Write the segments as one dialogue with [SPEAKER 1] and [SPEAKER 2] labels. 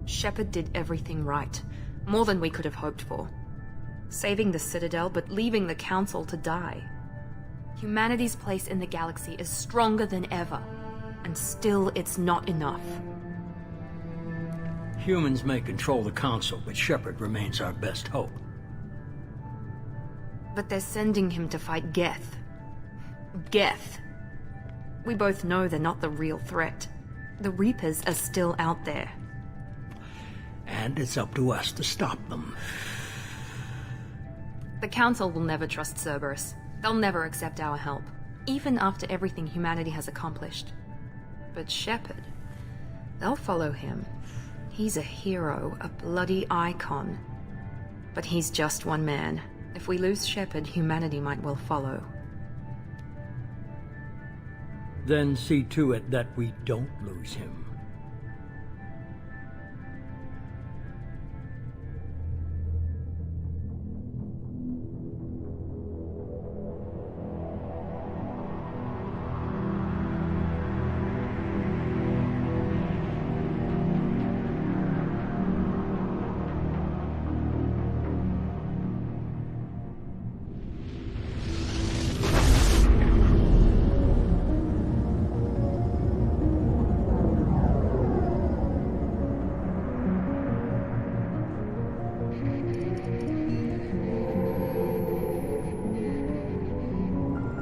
[SPEAKER 1] Shepard did everything right. More than we could have hoped for. Saving the Citadel, but leaving the Council to die. Humanity's place in the galaxy is stronger than ever. And still, it's not enough.
[SPEAKER 2] Humans may control the Council, but Shepard remains our best hope.
[SPEAKER 1] But they're sending him to fight Geth. Geth. We both know they're not the real threat. The Reapers are still out there.
[SPEAKER 2] And it's up to us to stop them.
[SPEAKER 1] The Council will never trust Cerberus. They'll never accept our help, even after everything humanity has accomplished. But Shepard, they'll follow him. He's a hero, a bloody icon. But he's just one man. If we lose Shepard, humanity might well follow.
[SPEAKER 2] Then see to it that we don't lose him.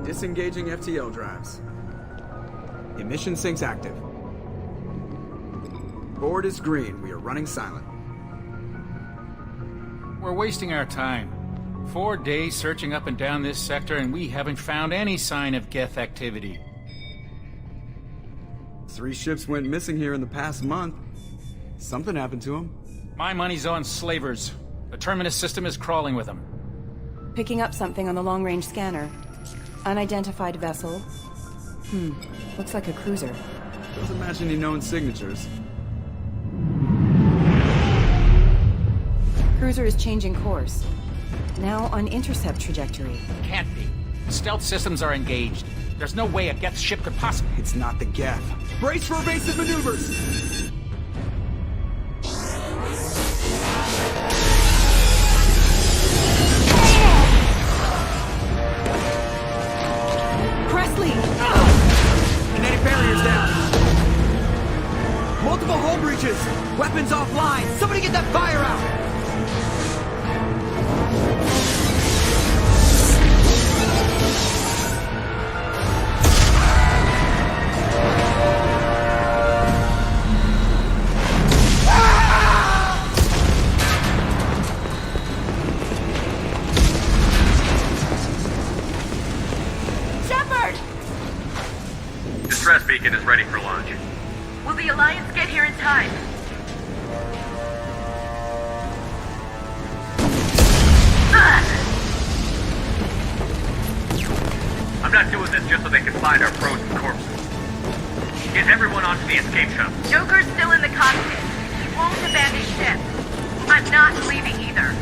[SPEAKER 3] Disengaging FTL drives. Emission sinks active. Board is green. We are running silent.
[SPEAKER 4] We're wasting our time. 4 days searching up and down this sector, and we haven't found any sign of Geth activity.
[SPEAKER 3] 3 ships went missing here in the past month. Something happened to them.
[SPEAKER 4] My money's on slavers. The Terminus system is crawling with them.
[SPEAKER 5] Picking up something on the long-range scanner. Unidentified vessel. Looks like a cruiser.
[SPEAKER 3] Doesn't match any known signatures.
[SPEAKER 5] Cruiser is changing course. Now on intercept trajectory.
[SPEAKER 4] Can't be. Stealth systems are engaged. There's no way a Geth ship could possibly...
[SPEAKER 3] It's not the Geth. Brace for evasive maneuvers!
[SPEAKER 6] Kinetic barriers down. Multiple hull breaches. Weapons offline. Somebody get that fire out.
[SPEAKER 7] Distress beacon is ready for launch.
[SPEAKER 8] Will the Alliance get here in time?
[SPEAKER 7] I'm not doing this just so they can find our frozen corpses. Get everyone onto the escape shuttle.
[SPEAKER 8] Joker's still in the cockpit. He won't abandon ship. I'm not leaving either.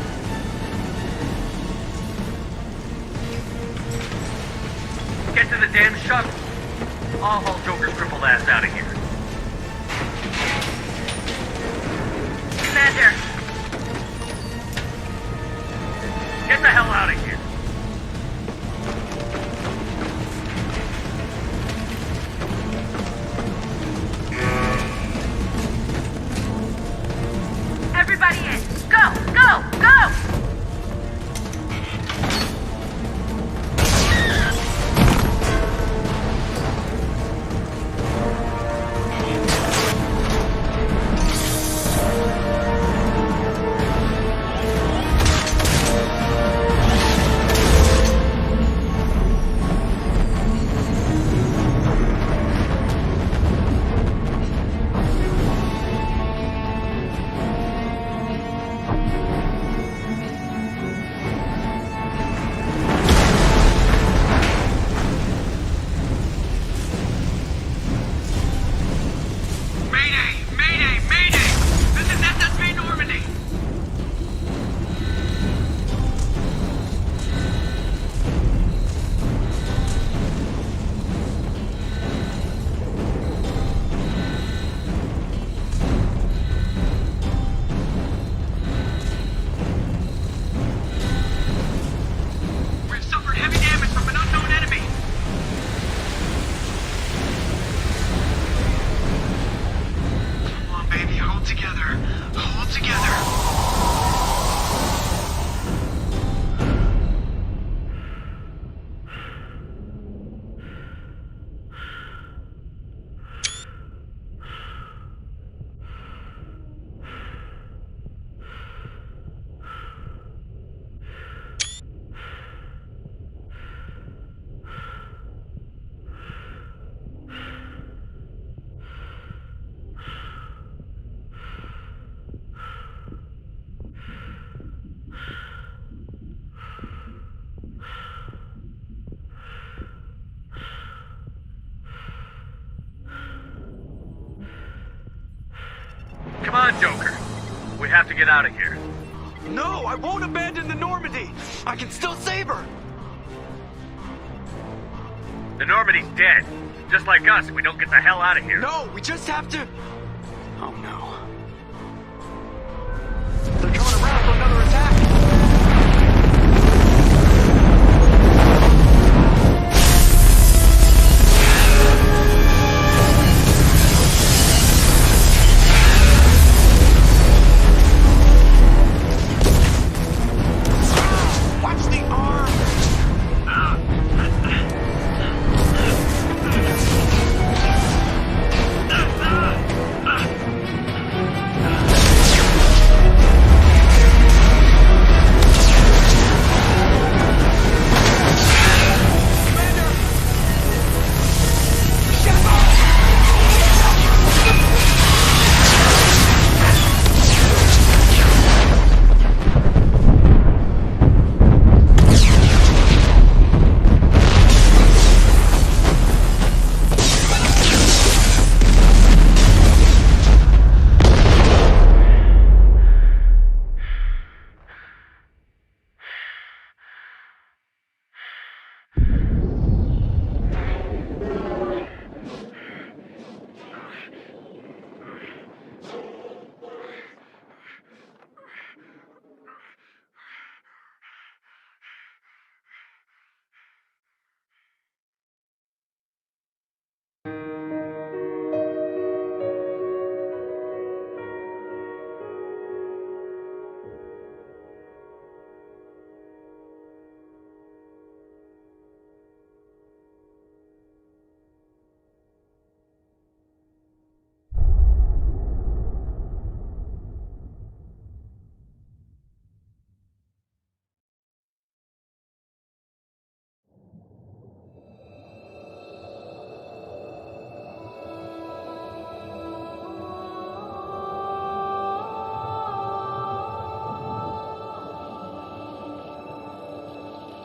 [SPEAKER 7] Get to the damn shuttle. I'll haul Joker's crippled ass out of here.
[SPEAKER 8] Commander,
[SPEAKER 7] Get the hell out of here.
[SPEAKER 8] everybody in. Go, go, go! Come on, Joker. We have to get out of here.
[SPEAKER 6] No, I won't abandon the Normandy. I can still save her.
[SPEAKER 7] The Normandy's dead. Just like us, we don't get the hell out of here.
[SPEAKER 6] No, we just have to... Oh no. They're coming around for another attack.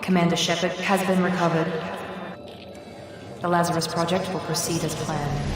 [SPEAKER 1] Commander Shepard has been recovered. The Lazarus Project will proceed as planned.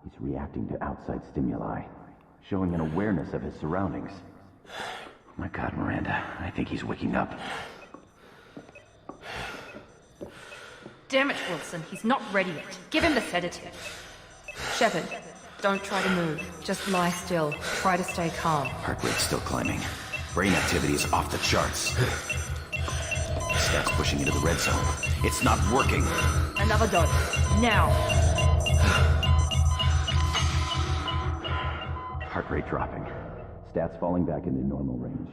[SPEAKER 9] He's reacting to outside stimuli, showing an awareness of his surroundings. Oh my God, Miranda, I think he's waking up.
[SPEAKER 1] Damn it, Wilson, he's not ready yet. Give him the sedative. Shepard, don't try to move. Just lie still. Try to stay calm.
[SPEAKER 9] Heart rate's still climbing. Brain activity is off the charts. Stats pushing into the red zone. It's not working.
[SPEAKER 1] Another dose. Now.
[SPEAKER 9] Heart rate dropping. Stats falling back into normal range.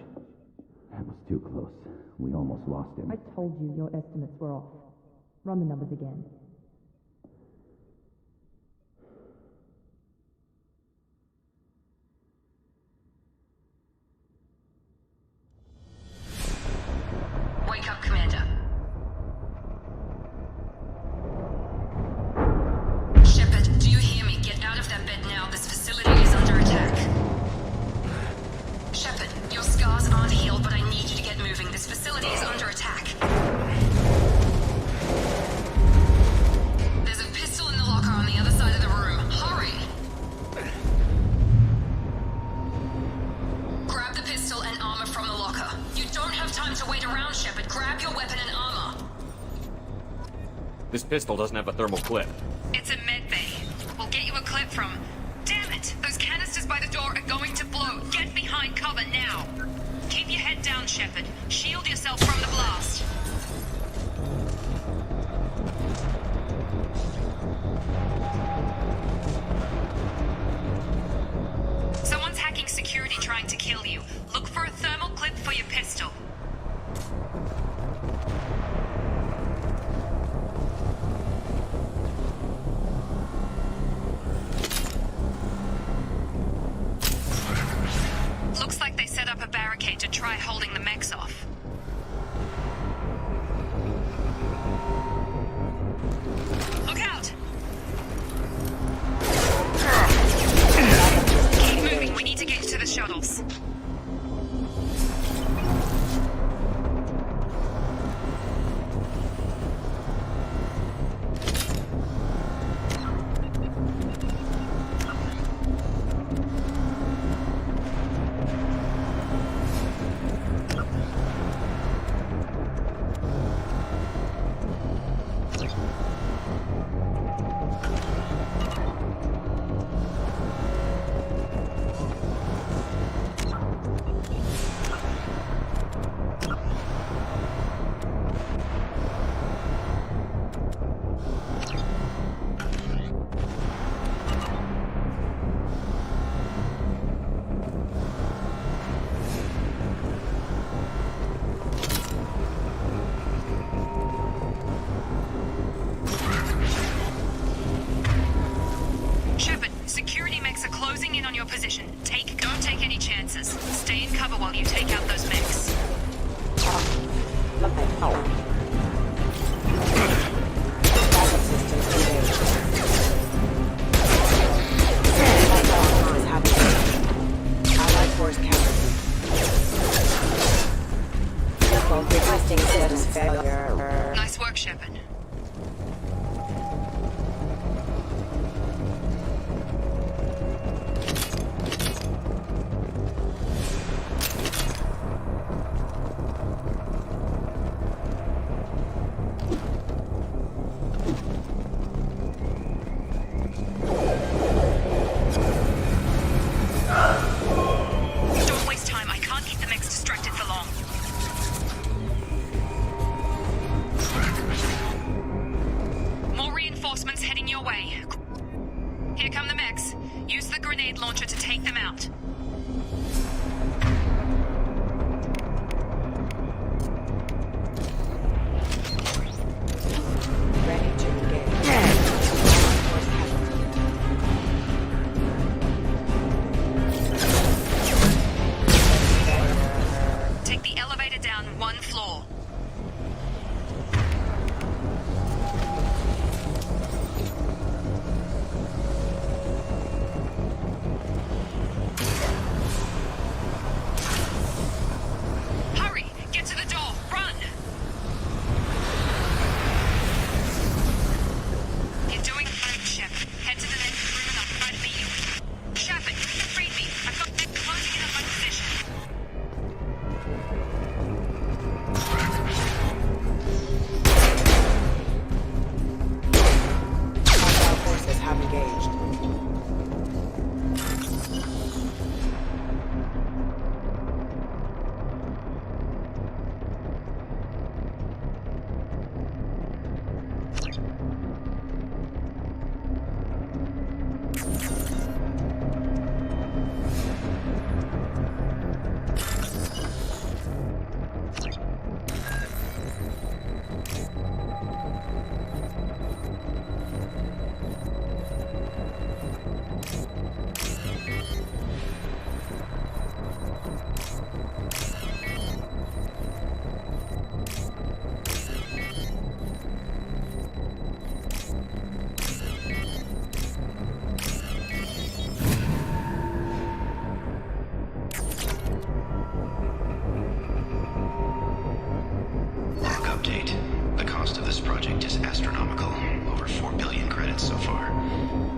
[SPEAKER 9] That was too close. We almost lost him.
[SPEAKER 1] I told you your estimates were off. Run the numbers again.
[SPEAKER 10] Wake up, Commander. Shepard, do you hear me? Get out of that bed now. This facility is under attack. Shepard, your scars aren't healed, but I need you to get moving. This facility is under attack. There's a pistol in the locker on the other side of the room. Hurry! Grab the pistol and armor from the locker. You don't have time to wait around, Shepard. Grab your weapon and armor.
[SPEAKER 11] This pistol doesn't have a thermal clip.
[SPEAKER 10] It's a med bay. We'll get you a clip from... Damn it! Those canisters by the door are going to blow. Get behind cover now. Keep your head down, Shepard. Shield yourself from the blast. Someone's hacking security trying to kill you. Look for a thermal clip for your pistol. Looks like they set up a barricade to try holding the mechs off. in on your position. Don't take any chances. Stay in cover while you take out those mechs.
[SPEAKER 5] Allied force casualty. Requesting status failure.
[SPEAKER 10] Nice work, Shepard. Don't waste time. I can't keep the mechs distracted for long. More reinforcements heading your way. Here come the mechs. Use the grenade launcher to take them out.
[SPEAKER 5] Ready to engage.
[SPEAKER 10] Take the elevator down one floor. Hurry! Get to the door! Run! You're doing fine, Shepard. Head to the next room and I'll try to meet you. Shepard, you freed me. I've got them closing in on my position.
[SPEAKER 5] Hostile forces have engaged.
[SPEAKER 11] Update. The cost of this project is astronomical. Over 4 billion credits so far.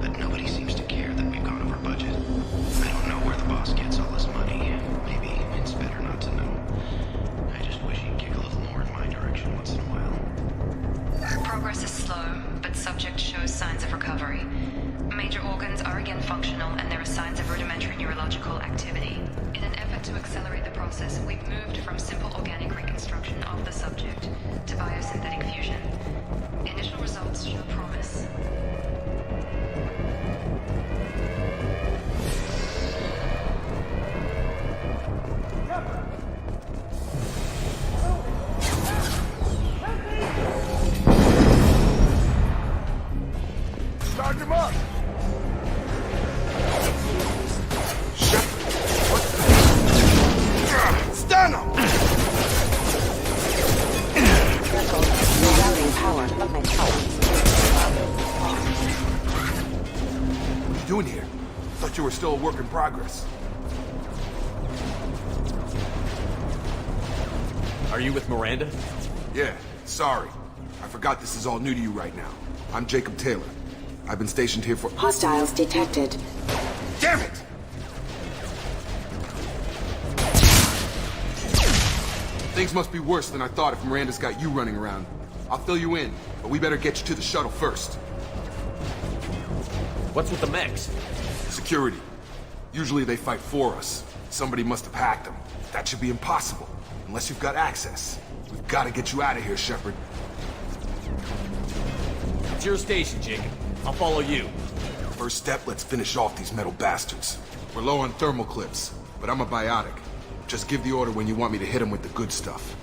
[SPEAKER 11] But nobody seems to care that we've gone over budget. I don't know where the boss gets all this money. Maybe it's better not to know. I just wish he'd kick a little more in my direction once in a while.
[SPEAKER 10] Progress is slow, but subject shows signs of recovery. Major organs are again functional, and there are signs of rudimentary neurological activity. In an effort to accelerate the process, we've moved from simple organic reconstruction of the subject to biosynthetic fusion. Initial results show promise.
[SPEAKER 12] Charge him up! Stun him!
[SPEAKER 5] Rerouting power.
[SPEAKER 12] What are you doing here? Thought you were still a work in progress.
[SPEAKER 6] Are you with Miranda?
[SPEAKER 12] Yeah, sorry. I forgot this is all new to you right now. I'm Jacob Taylor. I've been stationed here for—
[SPEAKER 5] Hostiles detected.
[SPEAKER 12] Damn it! Things must be worse than I thought if Miranda's got you running around. I'll fill you in, but we better get you to the shuttle first.
[SPEAKER 6] What's with the mechs?
[SPEAKER 12] Security. Usually they fight for us. Somebody must have hacked them. That should be impossible, unless you've got access. We've got to get you out of here, Shepard.
[SPEAKER 6] It's your station, Jacob. I'll follow you.
[SPEAKER 12] First step, let's finish off these metal bastards. We're low on thermal clips, but I'm a biotic. Just give the order when you want me to hit them with the good stuff.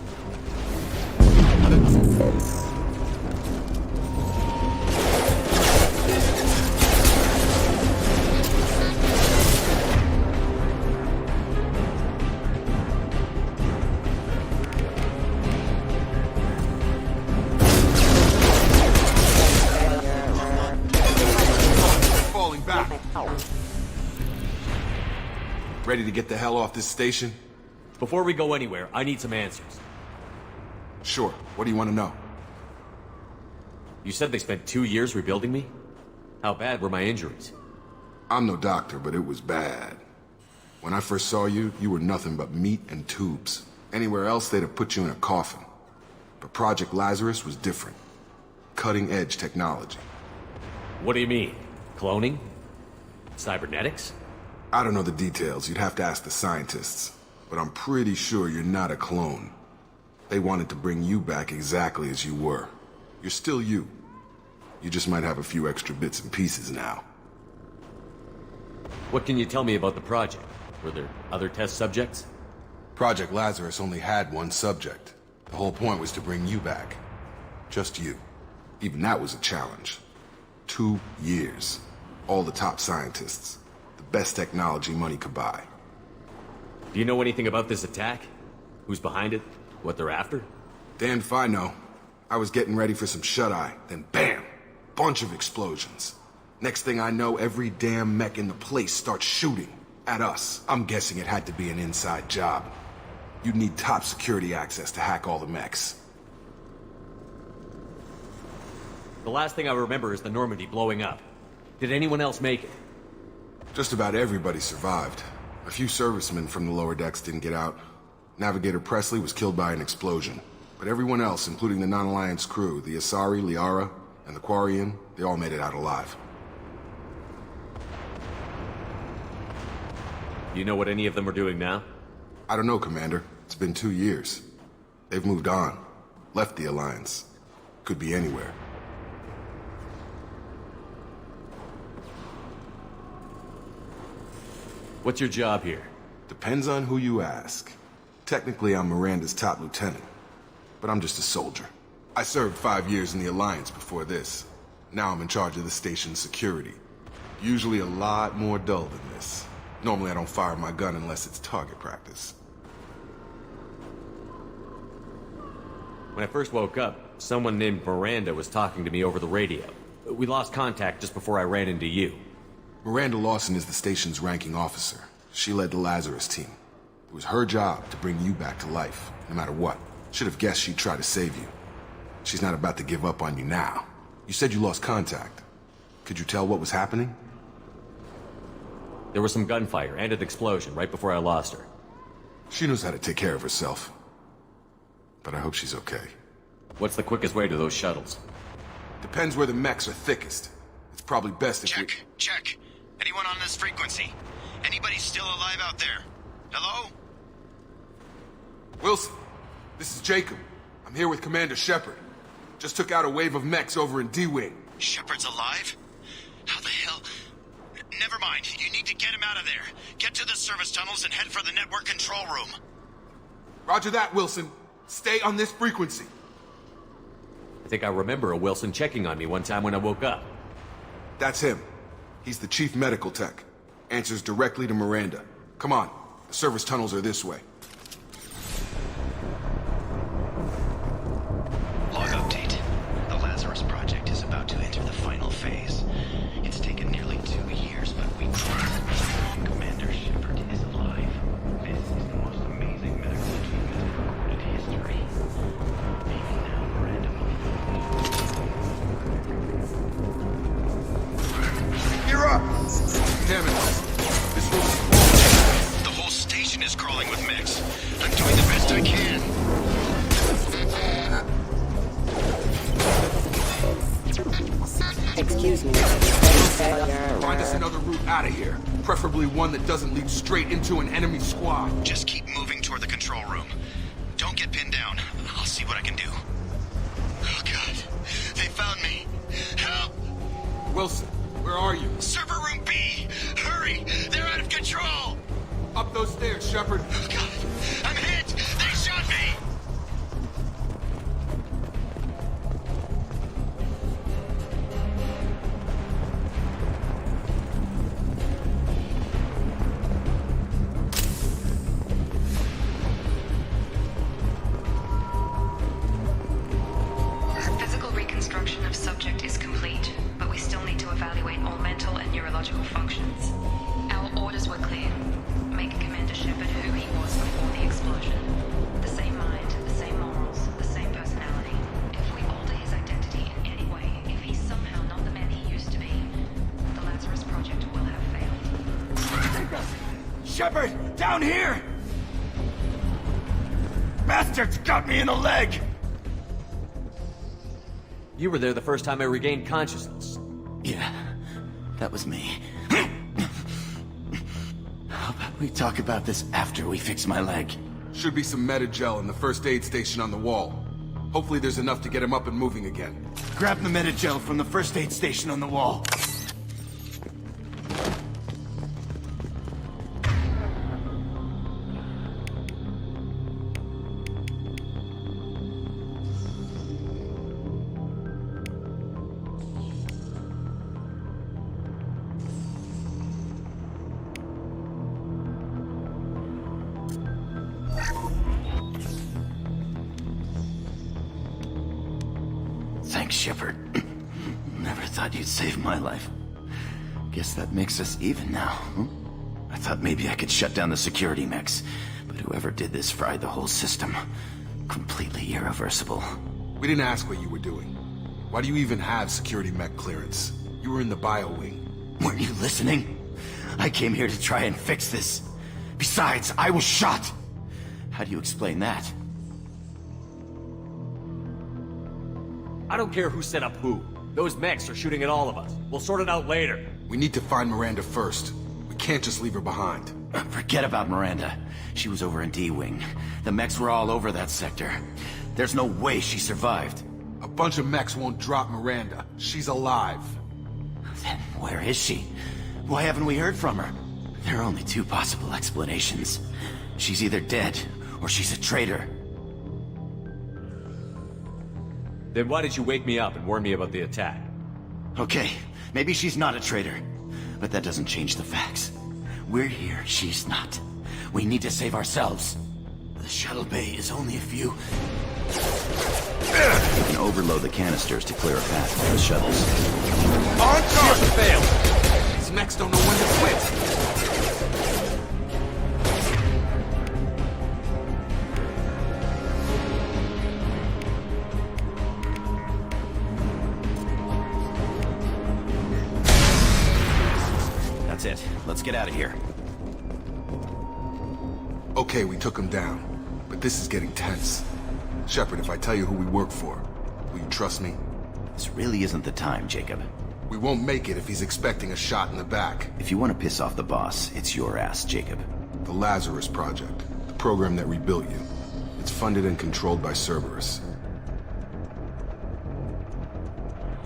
[SPEAKER 12] Ready to get the hell off this station?
[SPEAKER 13] Before we go anywhere, I need some answers.
[SPEAKER 12] Sure. What do you want to know?
[SPEAKER 13] You said they spent 2 years rebuilding me? How bad were my injuries?
[SPEAKER 12] I'm no doctor, but it was bad. When I first saw you, you were nothing but meat and tubes. Anywhere else, they'd have put you in a coffin. But Project Lazarus was different. Cutting-edge technology.
[SPEAKER 13] What do you mean? Cloning? Cybernetics?
[SPEAKER 12] I don't know the details. You'd have to ask the scientists. But I'm pretty sure you're not a clone. They wanted to bring you back exactly as you were. You're still you. You just might have a few extra bits and pieces now.
[SPEAKER 13] What can you tell me about the project? Were there other test subjects?
[SPEAKER 12] Project Lazarus only had one subject. The whole point was to bring you back. Just you. Even that was a challenge. 2 years. All the top scientists. The best technology money could buy.
[SPEAKER 13] Do you know anything about this attack? Who's behind it? What they're after?
[SPEAKER 12] Damned if I know. I was getting ready for some shut-eye, then bam! Bunch of explosions. Next thing I know, every damn mech in the place starts shooting. At us. I'm guessing it had to be an inside job. You'd need top security access to hack all the mechs.
[SPEAKER 13] The last thing I remember is the Normandy blowing up. Did anyone else make it?
[SPEAKER 12] Just about everybody survived. A few servicemen from the lower decks didn't get out. Navigator Presley was killed by an explosion. But everyone else, including the non-Alliance crew, the Asari, Liara, and the Quarian, they all made it out alive.
[SPEAKER 13] You know what any of them are doing now?
[SPEAKER 12] I don't know, Commander. It's been 2 years. They've moved on. Left the Alliance. Could be anywhere.
[SPEAKER 13] What's your job here?
[SPEAKER 12] Depends on who you ask. Technically, I'm Miranda's top lieutenant. But I'm just a soldier. I served 5 years in the Alliance before this. Now I'm in charge of the station's security. Usually a lot more dull than this. Normally I don't fire my gun unless it's target practice.
[SPEAKER 13] When I first woke up, someone named Miranda was talking to me over the radio. We lost contact just before I ran into you.
[SPEAKER 12] Miranda Lawson is the station's ranking officer. She led the Lazarus team. It was her job to bring you back to life, no matter what. Should have guessed she'd try to save you. She's not about to give up on you now. You said you lost contact. Could you tell what was happening?
[SPEAKER 13] There was some gunfire and an explosion right before I lost her.
[SPEAKER 12] She knows how to take care of herself. But I hope she's okay.
[SPEAKER 13] What's the quickest way to those shuttles?
[SPEAKER 12] Depends where the mechs are thickest. It's probably best if
[SPEAKER 11] Check. Anyone on this frequency? Anybody still alive out there? Hello?
[SPEAKER 12] Wilson, this is Jacob. I'm here with Commander Shepard. Just took out a wave of mechs over in D-Wing.
[SPEAKER 11] Shepard's alive? How the hell? Never mind. You need to get him out of there. Get to the service tunnels and head for the network control room.
[SPEAKER 12] Roger that, Wilson. Stay on this frequency.
[SPEAKER 13] I think I remember a Wilson checking on me one time when I woke up.
[SPEAKER 12] That's him. He's the chief medical tech. Answers directly to Miranda. Come on. The service tunnels are this way.
[SPEAKER 11] Log update. The Lazarus project is about to enter the final phase. It's taken nearly 2 years, but we crossed. Commander Shepard is alive. This is the most amazing medical achievement in recorded history. Maybe now Miranda will...
[SPEAKER 12] You're up! Damn it. This will...
[SPEAKER 11] The whole station is crawling with mechs. I'm doing the best I can.
[SPEAKER 14] Excuse me.
[SPEAKER 12] Find us another route out of here. Preferably one that doesn't lead straight into an enemy squad.
[SPEAKER 11] Just keep moving toward the control room. Don't get pinned down. I'll see what I can do. Oh, God. They found me. Help!
[SPEAKER 12] Wilson, where are you?
[SPEAKER 11] Server room B! Hurry! They're out of control!
[SPEAKER 12] Up those stairs, Shepard.
[SPEAKER 11] Oh, God. I'm hit! They shot me!
[SPEAKER 10] Physical reconstruction of subject is complete, but we still need to evaluate all mental and neurological functions. Our orders were clear. Make
[SPEAKER 6] Shepard, down here! Bastards got me in the leg!
[SPEAKER 13] You were there the first time I regained consciousness.
[SPEAKER 6] Yeah, that was me. How about we talk about this after we fix my leg?
[SPEAKER 12] Should be some Metagel in the first aid station on the wall. Hopefully there's enough to get him up and moving again.
[SPEAKER 6] Grab the Metagel from the first aid station on the wall. Thanks, Shepard. Never thought you'd save my life. Guess that makes us even now, huh? I thought maybe I could shut down the security mechs, but whoever did this fried the whole system. Completely irreversible.
[SPEAKER 12] We didn't ask what you were doing. Why do you even have security mech clearance? You were in the bio wing.
[SPEAKER 6] Weren't you listening? I came here to try and fix this. Besides, I was shot. How do you explain that?
[SPEAKER 13] I don't care who set up who. Those mechs are shooting at all of us. We'll sort it out later.
[SPEAKER 12] We need to find Miranda first. We can't just leave her behind.
[SPEAKER 6] Forget about Miranda. She was over in D-Wing. The mechs were all over that sector. There's no way she survived.
[SPEAKER 12] A bunch of mechs won't drop Miranda. She's alive.
[SPEAKER 6] Then where is she? Why haven't we heard from her? There are only two possible explanations. She's either dead, or she's a traitor.
[SPEAKER 13] Then why did you wake me up and warn me about the attack?
[SPEAKER 6] Okay, maybe she's not a traitor. But that doesn't change the facts. We're here, she's not. We need to save ourselves. The shuttle bay is only a few... You can overload the canisters to clear a path for the shuttles.
[SPEAKER 12] On target! Failed! These mechs don't know when to quit!
[SPEAKER 6] That's it. Let's get out of here.
[SPEAKER 12] Okay, we took him down. But this is getting tense. Shepard, if I tell you who we work for, will you trust me?
[SPEAKER 6] This really isn't the time, Jacob.
[SPEAKER 12] We won't make it if he's expecting a shot in the back.
[SPEAKER 6] If you want to piss off the boss, it's your ass, Jacob.
[SPEAKER 12] The Lazarus Project. The program that rebuilt you. It's funded and controlled by Cerberus.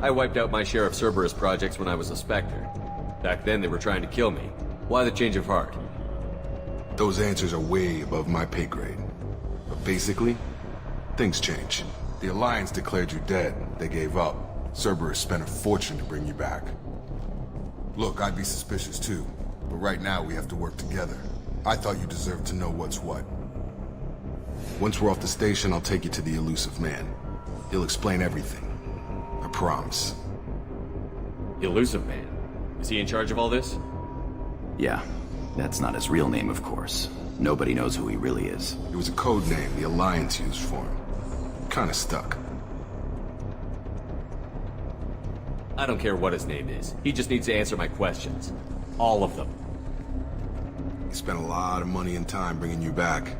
[SPEAKER 13] I wiped out my share of Cerberus projects when I was a Spectre. Back then they were trying to kill me. Why the change of heart?
[SPEAKER 12] Those answers are way above my pay grade. But basically, things change. The Alliance declared you dead. They gave up. Cerberus spent a fortune to bring you back. Look, I'd be suspicious too. But right now we have to work together. I thought you deserved to know what's what. Once we're off the station, I'll take you to the elusive man. He'll explain everything. I promise.
[SPEAKER 13] Elusive Man? Is he in charge of all this?
[SPEAKER 6] Yeah. That's not his real name, of course. Nobody knows who he really is.
[SPEAKER 12] It was a code name the Alliance used for him. Kinda stuck.
[SPEAKER 13] I don't care what his name is. He just needs to answer my questions. All of them.
[SPEAKER 12] He spent a lot of money and time bringing you back.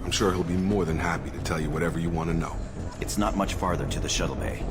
[SPEAKER 12] I'm sure he'll be more than happy to tell you whatever you want to know.
[SPEAKER 6] It's not much farther to the shuttle bay.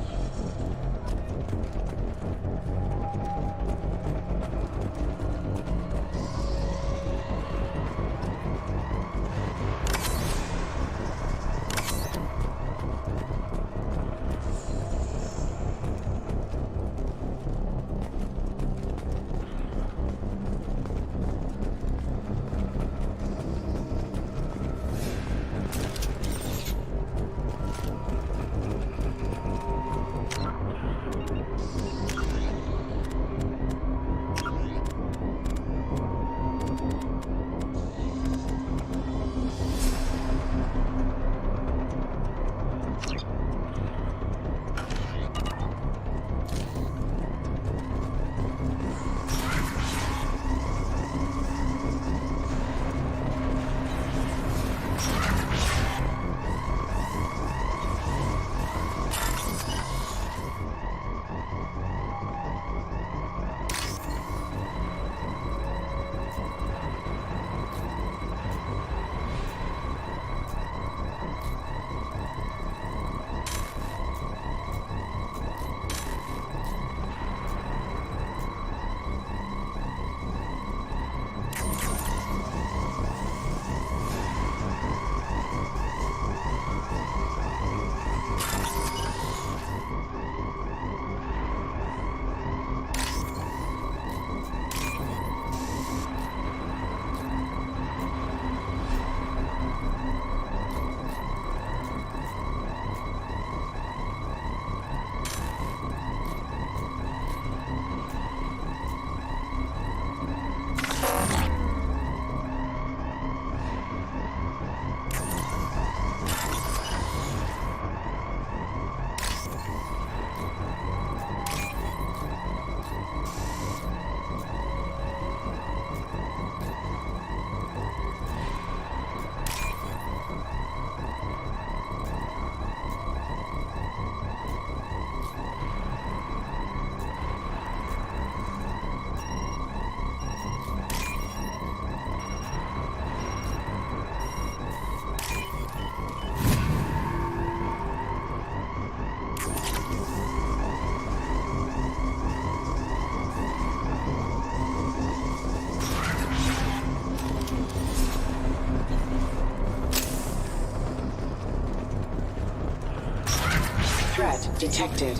[SPEAKER 14] detected.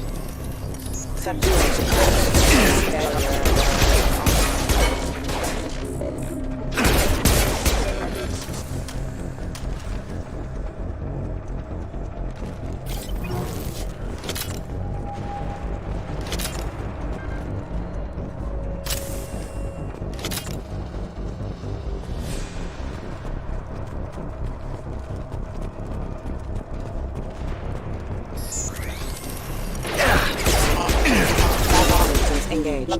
[SPEAKER 14] Subduing. Engaged.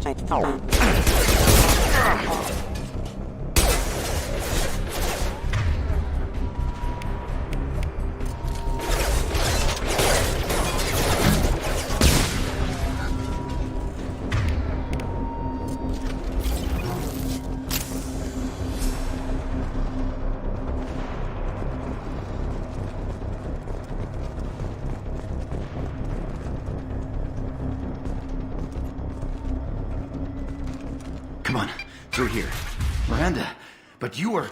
[SPEAKER 6] Come on, through here. Miranda, but you are...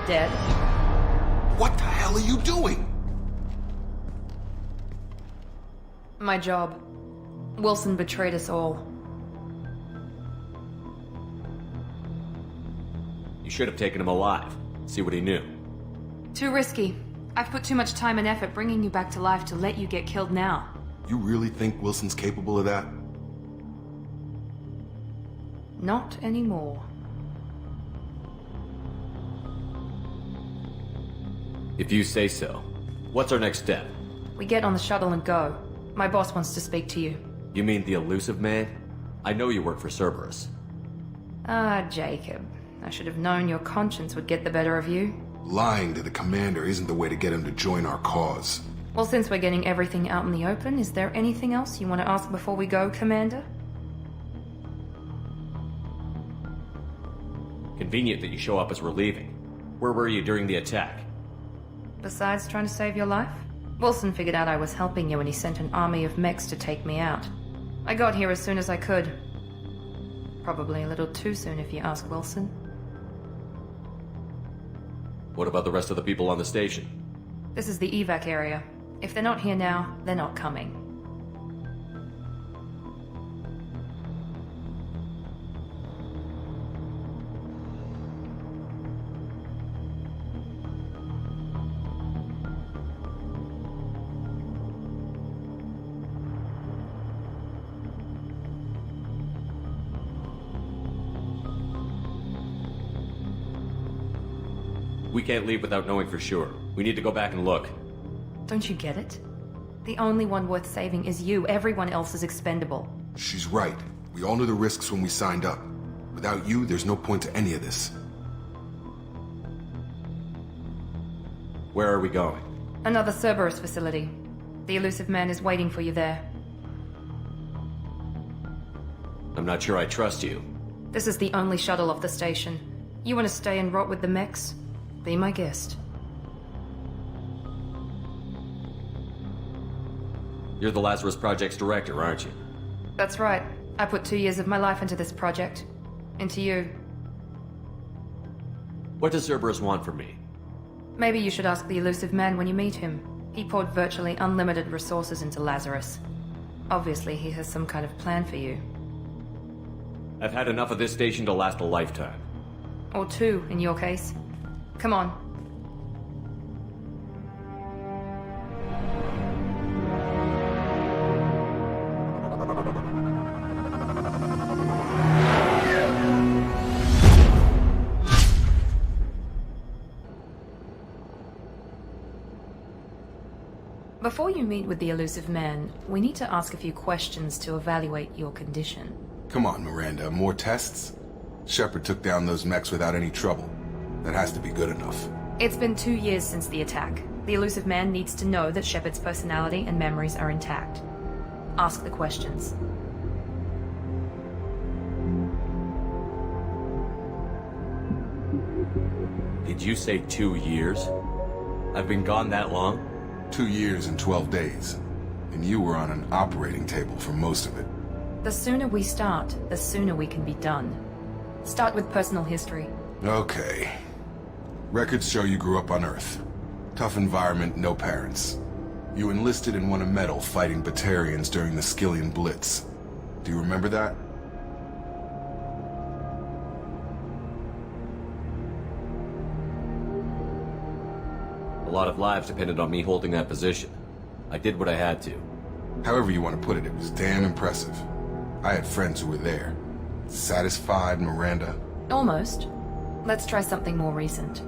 [SPEAKER 1] Dead.
[SPEAKER 12] What the hell are you doing?
[SPEAKER 1] My job. Wilson betrayed us all.
[SPEAKER 13] You should have taken him alive. See what he knew.
[SPEAKER 1] Too risky. I've put too much time and effort bringing you back to life to let you get killed now.
[SPEAKER 12] You really think Wilson's capable of that?
[SPEAKER 1] Not anymore.
[SPEAKER 13] If you say so. What's our next step?
[SPEAKER 1] We get on the shuttle and go. My boss wants to speak to you.
[SPEAKER 13] You mean the elusive man? I know you work for Cerberus.
[SPEAKER 1] Ah, Jacob. I should have known your conscience would get the better of you.
[SPEAKER 12] Lying to the commander isn't the way to get him to join our cause.
[SPEAKER 1] Well, since we're getting everything out in the open, is there anything else you want to ask before we go, Commander?
[SPEAKER 13] Convenient that you show up as we're leaving. Where were you during the attack?
[SPEAKER 1] Besides trying to save your life? Wilson figured out I was helping you and he sent an army of mechs to take me out. I got here as soon as I could. Probably a little too soon if you ask Wilson.
[SPEAKER 13] What about the rest of the people on the station?
[SPEAKER 1] This is the evac area. If they're not here now, they're not coming.
[SPEAKER 13] We can't leave without knowing for sure. We need to go back and look.
[SPEAKER 1] Don't you get it? The only one worth saving is you. Everyone else is expendable.
[SPEAKER 12] She's right. We all knew the risks when we signed up. Without you, there's no point to any of this.
[SPEAKER 13] Where are we going?
[SPEAKER 1] Another Cerberus facility. The elusive man is waiting for you there.
[SPEAKER 13] I'm not sure I trust you.
[SPEAKER 1] This is the only shuttle off the station. You want to stay and rot with the mechs? Be my guest.
[SPEAKER 13] You're the Lazarus Project's director, aren't you?
[SPEAKER 1] That's right. I put 2 years of my life into this project. Into you.
[SPEAKER 13] What does Cerberus want from me?
[SPEAKER 1] Maybe you should ask the elusive man when you meet him. He poured virtually unlimited resources into Lazarus. Obviously, he has some kind of plan for you.
[SPEAKER 13] I've had enough of this station to last a lifetime.
[SPEAKER 1] Or 2, in your case. Come on. Before you meet with the elusive man, we need to ask a few questions to evaluate your condition.
[SPEAKER 12] Come on, Miranda, more tests? Shepard took down those mechs without any trouble. That has to be good enough.
[SPEAKER 1] It's been 2 years since the attack. The elusive man needs to know that Shepard's personality and memories are intact. Ask the questions.
[SPEAKER 13] Did you say 2 years? I've been gone that long?
[SPEAKER 12] 2 years and 12 days. And you were on an operating table for most of it.
[SPEAKER 1] The sooner we start, the sooner we can be done. Start with personal history.
[SPEAKER 12] Okay. Records show you grew up on Earth. Tough environment, no parents. You enlisted and won a medal fighting Batarians during the Skillian Blitz. Do you remember that?
[SPEAKER 13] A lot of lives depended on me holding that position. I did what I had to.
[SPEAKER 12] However you want to put it, it was damn impressive. I had friends who were there. Satisfied, Miranda?
[SPEAKER 1] Almost. Let's try something more recent.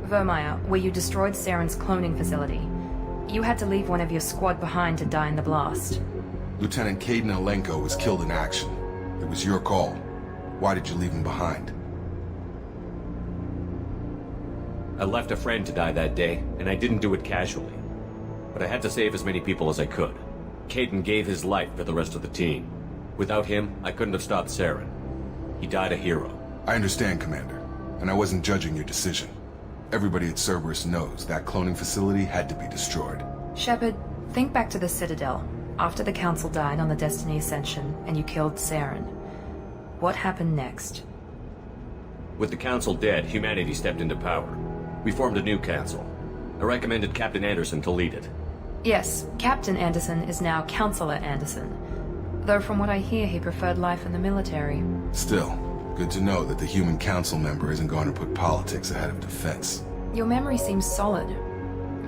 [SPEAKER 1] Vermeer, where you destroyed Saren's cloning facility. You had to leave one of your squad behind to die in the blast.
[SPEAKER 12] Lieutenant Caden Alenko was killed in action. It was your call. Why did you leave him behind?
[SPEAKER 13] I left a friend to die that day, and I didn't do it casually. But I had to save as many people as I could. Caden gave his life for the rest of the team. Without him, I couldn't have stopped Saren. He died a hero.
[SPEAKER 12] I understand, Commander, and I wasn't judging your decision. Everybody at Cerberus knows that cloning facility had to be destroyed.
[SPEAKER 1] Shepard, think back to the Citadel, after the Council died on the Destiny Ascension, and you killed Saren. What happened next?
[SPEAKER 13] With the Council dead, humanity stepped into power. We formed a new Council. I recommended Captain Anderson to lead it.
[SPEAKER 1] Yes, Captain Anderson is now Counselor Anderson. Though from what I hear, he preferred life in the military.
[SPEAKER 12] Still, good to know that the human council member isn't going to put politics ahead of defense.
[SPEAKER 1] Your memory seems solid.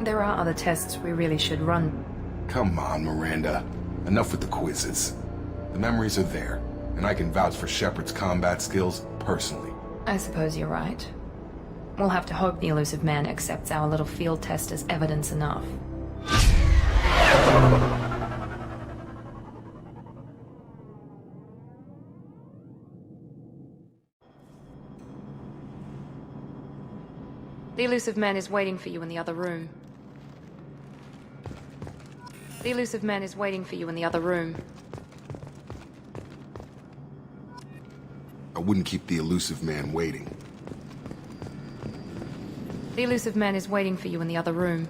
[SPEAKER 1] There are other tests we really should run.
[SPEAKER 12] Come on, Miranda. Enough with the quizzes. The memories are there, and I can vouch for Shepard's combat skills personally.
[SPEAKER 1] I suppose you're right. We'll have to hope the elusive man accepts our little field test as evidence enough. The elusive man is waiting for you in the other room. The elusive man is waiting for you in the other room.
[SPEAKER 12] I wouldn't keep the elusive man waiting.
[SPEAKER 1] The elusive man is waiting for you in the other room.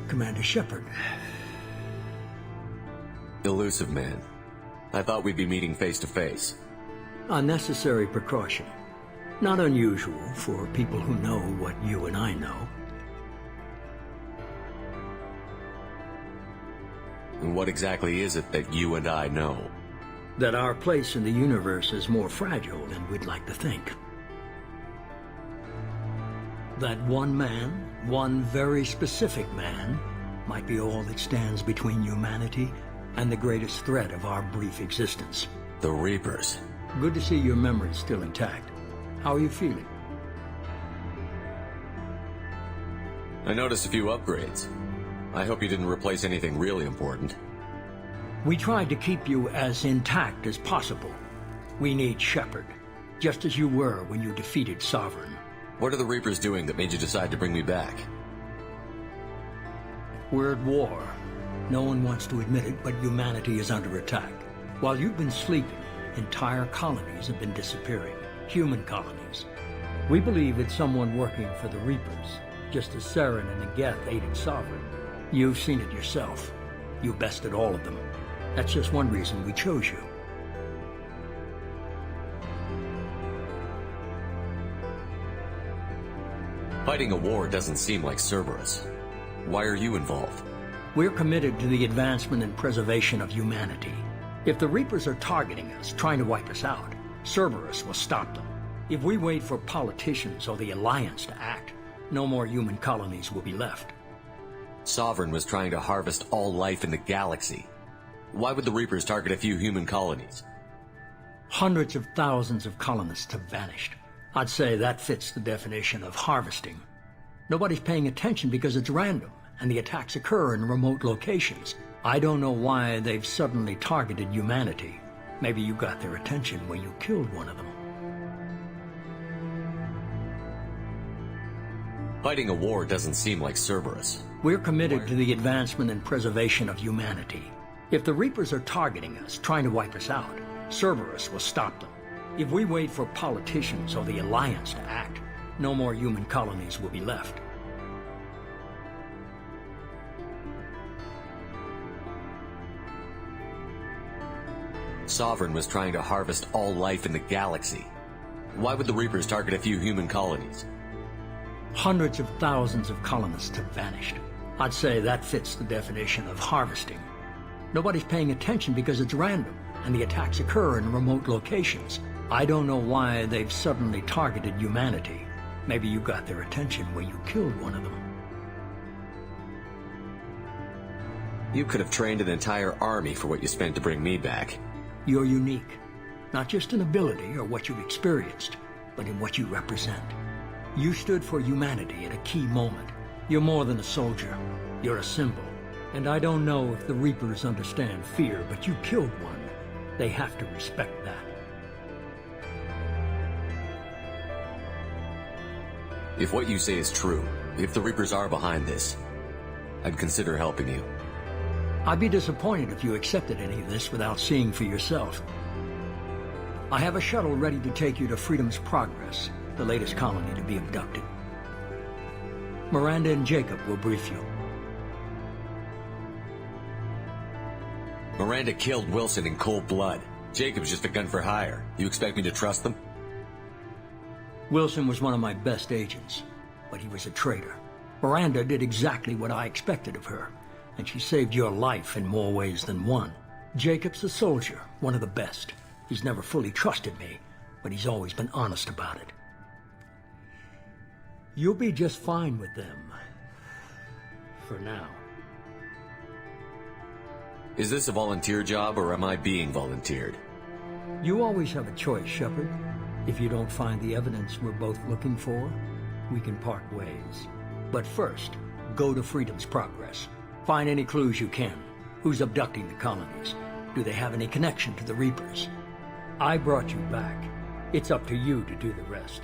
[SPEAKER 2] Commander Shepard.
[SPEAKER 13] Elusive man. I thought we'd be meeting face to face.
[SPEAKER 2] A necessary precaution. Not unusual for people who know what you and I know.
[SPEAKER 13] And what exactly is it that you and I know?
[SPEAKER 2] That our place in the universe is more fragile than we'd like to think. That one man, one very specific man, might be all that stands between humanity and the greatest threat of our brief existence.
[SPEAKER 13] The Reapers.
[SPEAKER 2] Good to see your memory's still intact. How are you feeling?
[SPEAKER 13] I noticed a few upgrades. I hope you didn't replace anything really important.
[SPEAKER 2] We tried to keep you as intact as possible. We need Shepard, just as you were when you defeated Sovereign.
[SPEAKER 13] What are the Reapers doing that made you decide to bring me back?
[SPEAKER 2] We're at war. No one wants to admit it, but humanity is under attack. While you've been sleeping, entire colonies have been disappearing. Human colonies. We believe it's someone working for the Reapers, just as Saren and Geth aided Sovereign. You've seen it yourself. You bested all of them. That's just one reason we chose you.
[SPEAKER 13] Fighting a war doesn't seem like Cerberus. Why are you involved?
[SPEAKER 2] We're committed to the advancement and preservation of humanity. If the Reapers are targeting us, trying to wipe us out, Cerberus will stop them. If we wait for politicians or the Alliance to act, no more human colonies will be left.
[SPEAKER 13] Sovereign was trying to harvest all life in the galaxy. Why would the Reapers target a few human colonies?
[SPEAKER 2] Hundreds of thousands of colonists have vanished. I'd say that fits the definition of harvesting. Nobody's paying attention because it's random, and the attacks occur in remote locations. I don't know why they've suddenly targeted humanity. Maybe you got their attention when you killed one of them.
[SPEAKER 13] Fighting a war doesn't seem like Cerberus.
[SPEAKER 2] We're committed to the advancement and preservation of humanity. If the Reapers are targeting us, trying to wipe us out, Cerberus will stop them. If we wait for politicians or the Alliance to act, no more human colonies will be left.
[SPEAKER 13] Sovereign was trying to harvest all life in the galaxy. Why would the Reapers target a few human colonies?
[SPEAKER 2] Hundreds of thousands of colonists have vanished. I'd say that fits the definition of harvesting. Nobody's paying attention because it's random, and the attacks occur in remote locations. I don't know why they've suddenly targeted humanity. Maybe you got their attention when you killed one of them.
[SPEAKER 13] You could have trained an entire army for what you spent to bring me back.
[SPEAKER 2] You're unique, not just in ability or what you've experienced, but in what you represent. You stood for humanity at a key moment. You're more than a soldier. You're a symbol. And I don't know if the Reapers understand fear, but you killed one. They have to respect that.
[SPEAKER 13] If what you say is true, if the Reapers are behind this, I'd consider helping you.
[SPEAKER 2] I'd be disappointed if you accepted any of this without seeing for yourself. I have a shuttle ready to take you to Freedom's Progress, the latest colony to be abducted. Miranda and Jacob will brief you.
[SPEAKER 13] Miranda killed Wilson in cold blood. Jacob's just a gun for hire. You expect me to trust them?
[SPEAKER 2] Wilson was one of my best agents, but he was a traitor. Miranda did exactly what I expected of her, and she saved your life in more ways than one. Jacob's a soldier, one of the best. He's never fully trusted me, but he's always been honest about it. You'll be just fine with them. For now.
[SPEAKER 13] Is this a volunteer job, or am I being volunteered?
[SPEAKER 2] You always have a choice, Shepard. If you don't find the evidence we're both looking for, we can part ways. But first, go to Freedom's Progress. Find any clues you can. Who's abducting the colonies? Do they have any connection to the Reapers? I brought you back. It's up to you to do the rest.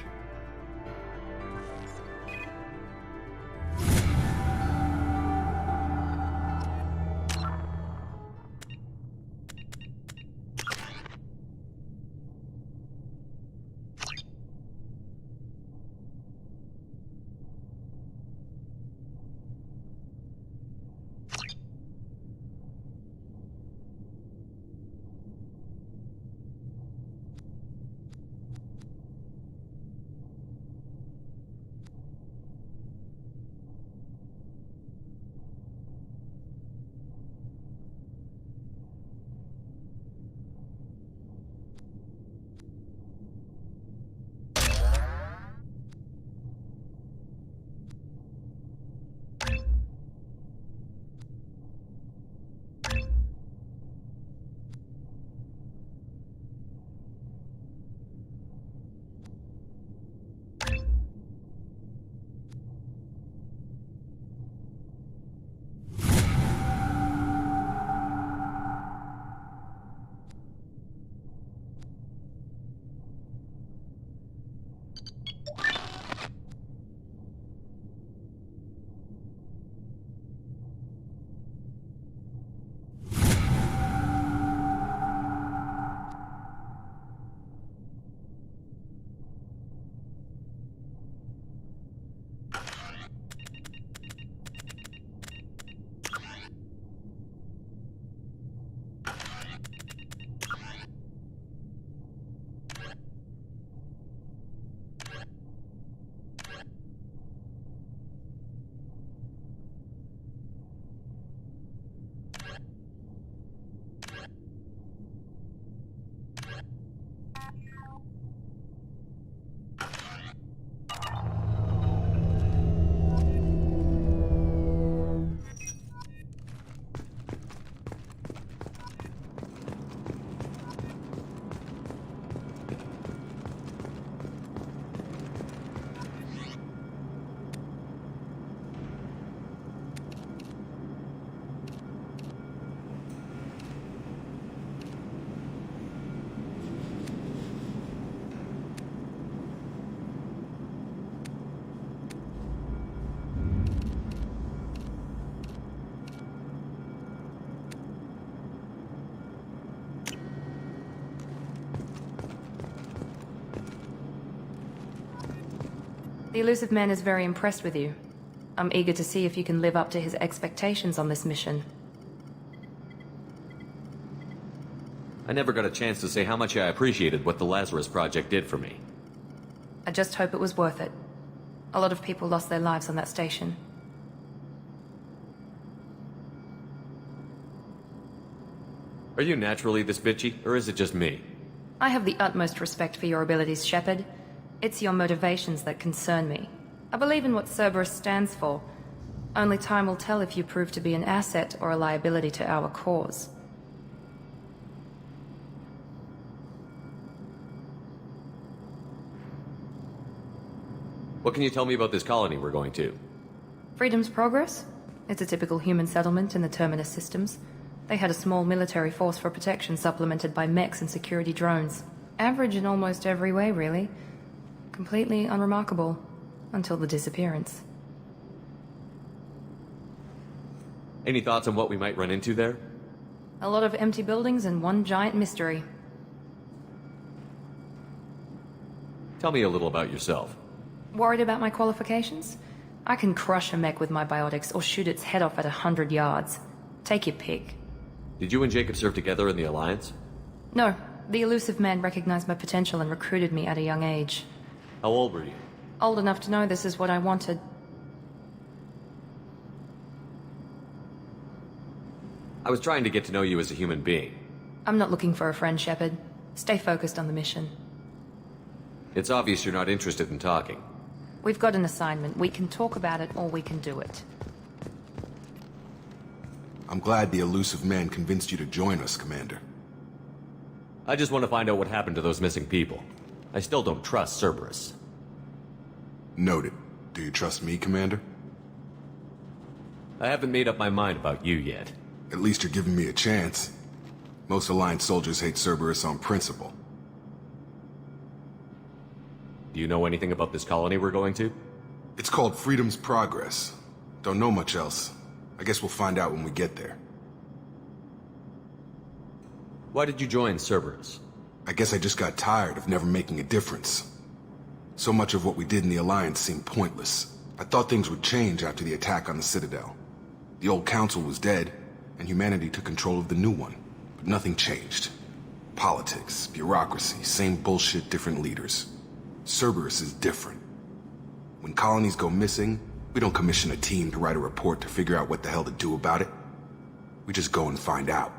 [SPEAKER 1] The elusive man is very impressed with you. I'm eager to see if you can live up to his expectations on this mission.
[SPEAKER 13] I never got a chance to say how much I appreciated what the Lazarus Project did for me.
[SPEAKER 1] I just hope it was worth it. A lot of people lost their lives on that station.
[SPEAKER 13] Are you naturally this bitchy, or is it just me?
[SPEAKER 1] I have the utmost respect for your abilities, Shepard. It's your motivations that concern me. I believe in what Cerberus stands for. Only time will tell if you prove to be an asset or a liability to our cause.
[SPEAKER 13] What can you tell me about this colony we're going to?
[SPEAKER 1] Freedom's Progress? It's a typical human settlement in the Terminus systems. They had a small military force for protection supplemented by mechs and security drones. Average in almost every way, really. Completely unremarkable. Until the disappearance.
[SPEAKER 13] Any thoughts on what we might run into there?
[SPEAKER 1] A lot of empty buildings and one giant mystery.
[SPEAKER 13] Tell me a little about yourself.
[SPEAKER 1] Worried about my qualifications? I can crush a mech with my biotics or shoot its head off at 100 yards. Take your pick.
[SPEAKER 13] Did you and Jacob serve together in the Alliance?
[SPEAKER 1] No. The elusive man recognized my potential and recruited me at a young age.
[SPEAKER 13] How old were you?
[SPEAKER 1] Old enough to know this is what I wanted.
[SPEAKER 13] I was trying to get to know you as a human being.
[SPEAKER 1] I'm not looking for a friend, Shepard. Stay focused on the mission.
[SPEAKER 13] It's obvious you're not interested in talking.
[SPEAKER 1] We've got an assignment. We can talk about it or we can do it.
[SPEAKER 12] I'm glad the elusive man convinced you to join us, Commander.
[SPEAKER 13] I just want to find out what happened to those missing people. I still don't trust Cerberus.
[SPEAKER 12] Noted. Do you trust me, Commander?
[SPEAKER 13] I haven't made up my mind about you yet.
[SPEAKER 12] At least you're giving me a chance. Most Alliance soldiers hate Cerberus on principle.
[SPEAKER 13] Do you know anything about this colony we're going to?
[SPEAKER 12] It's called Freedom's Progress. Don't know much else. I guess we'll find out when we get there.
[SPEAKER 13] Why did you join Cerberus?
[SPEAKER 12] I guess I just got tired of never making a difference. So much of what we did in the Alliance seemed pointless. I thought things would change after the attack on the Citadel. The old council was dead, and humanity took control of the new one. But nothing changed. Politics, bureaucracy, same bullshit, different leaders. Cerberus is different. When colonies go missing, we don't commission a team to write a report to figure out what the hell to do about it. We just go and find out.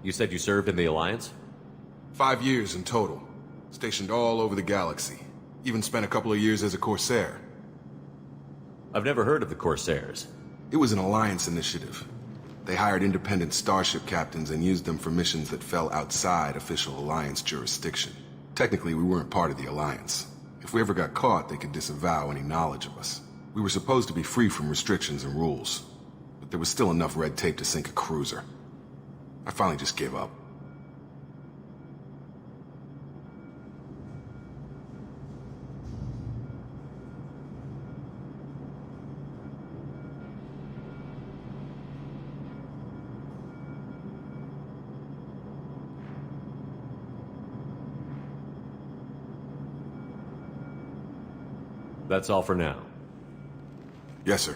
[SPEAKER 13] You said you served in the Alliance?
[SPEAKER 12] 5 years in total. Stationed all over the galaxy. Even spent a couple of years as a Corsair.
[SPEAKER 13] I've never heard of the Corsairs.
[SPEAKER 12] It was an Alliance initiative. They hired independent starship captains and used them for missions that fell outside official Alliance jurisdiction. Technically, we weren't part of the Alliance. If we ever got caught, they could disavow any knowledge of us. We were supposed to be free from restrictions and rules. But there was still enough red tape to sink a cruiser. I finally just gave up.
[SPEAKER 13] That's all for now.
[SPEAKER 12] Yes, sir.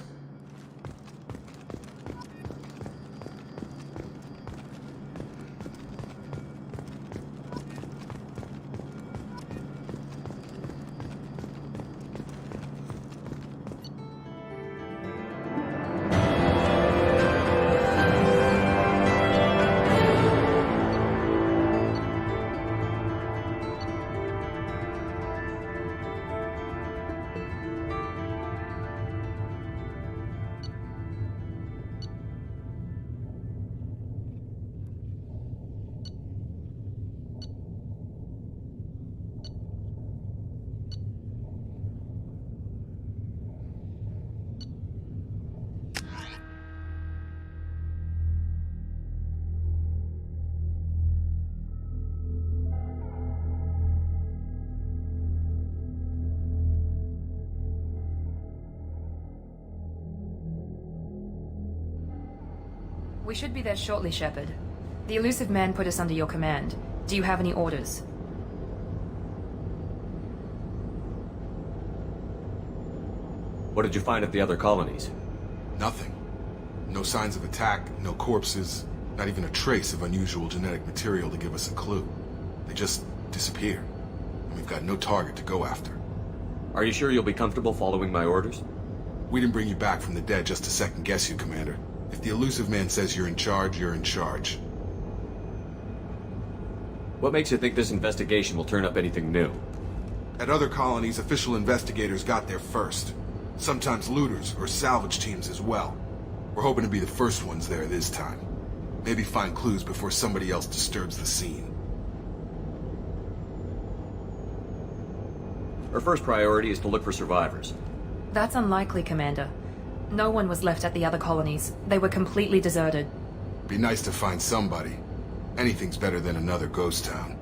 [SPEAKER 1] We should be there shortly, Shepard. The elusive man put us under your command. Do you have any orders?
[SPEAKER 13] What did you find at the other colonies?
[SPEAKER 12] Nothing. No signs of attack, no corpses, not even a trace of unusual genetic material to give us a clue. They just disappeared. And we've got no target to go after.
[SPEAKER 13] Are you sure you'll be comfortable following my orders?
[SPEAKER 12] We didn't bring you back from the dead just to second guess you, Commander. If the elusive man says you're in charge, you're in charge.
[SPEAKER 13] What makes you think this investigation will turn up anything new?
[SPEAKER 12] At other colonies, official investigators got there first. Sometimes looters or salvage teams as well. We're hoping to be the first ones there this time. Maybe find clues before somebody else disturbs the scene.
[SPEAKER 13] Our first priority is to look for survivors.
[SPEAKER 1] That's unlikely, Commander. No one was left at the other colonies. They were completely deserted.
[SPEAKER 12] Be nice to find somebody. Anything's better than another ghost town.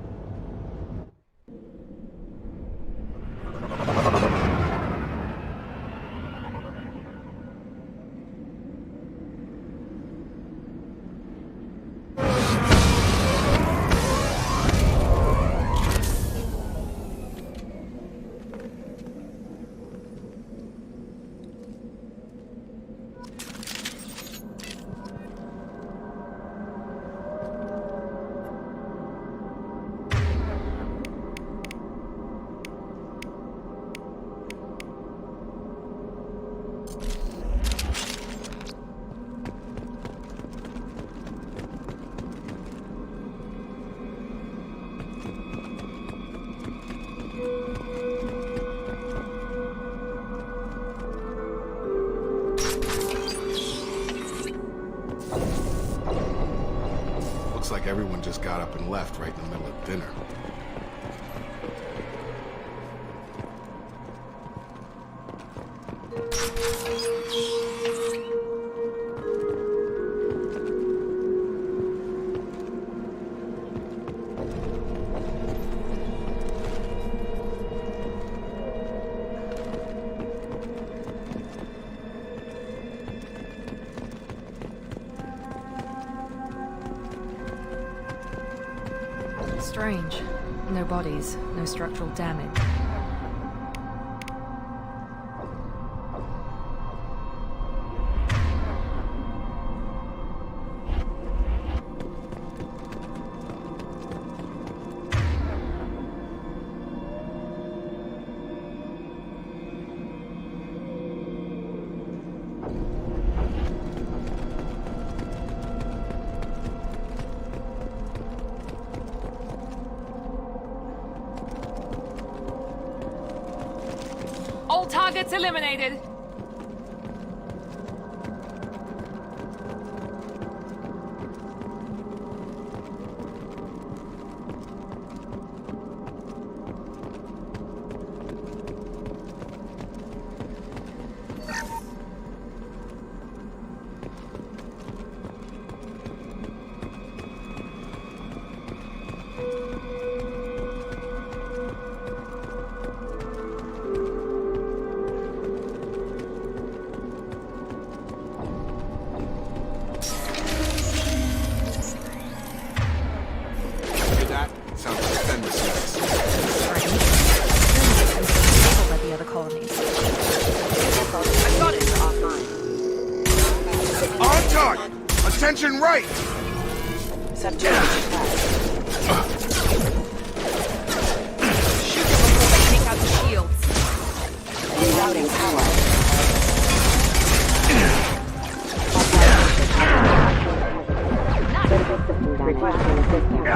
[SPEAKER 12] Looks like everyone just got up and left right in the middle of dinner.
[SPEAKER 1] Strange. No bodies, no structural damage. All targets eliminated!
[SPEAKER 12] Attention right!
[SPEAKER 14] Subject.
[SPEAKER 1] Shoot them before they take out the shields.
[SPEAKER 14] Rerouting power. Requesting assistance.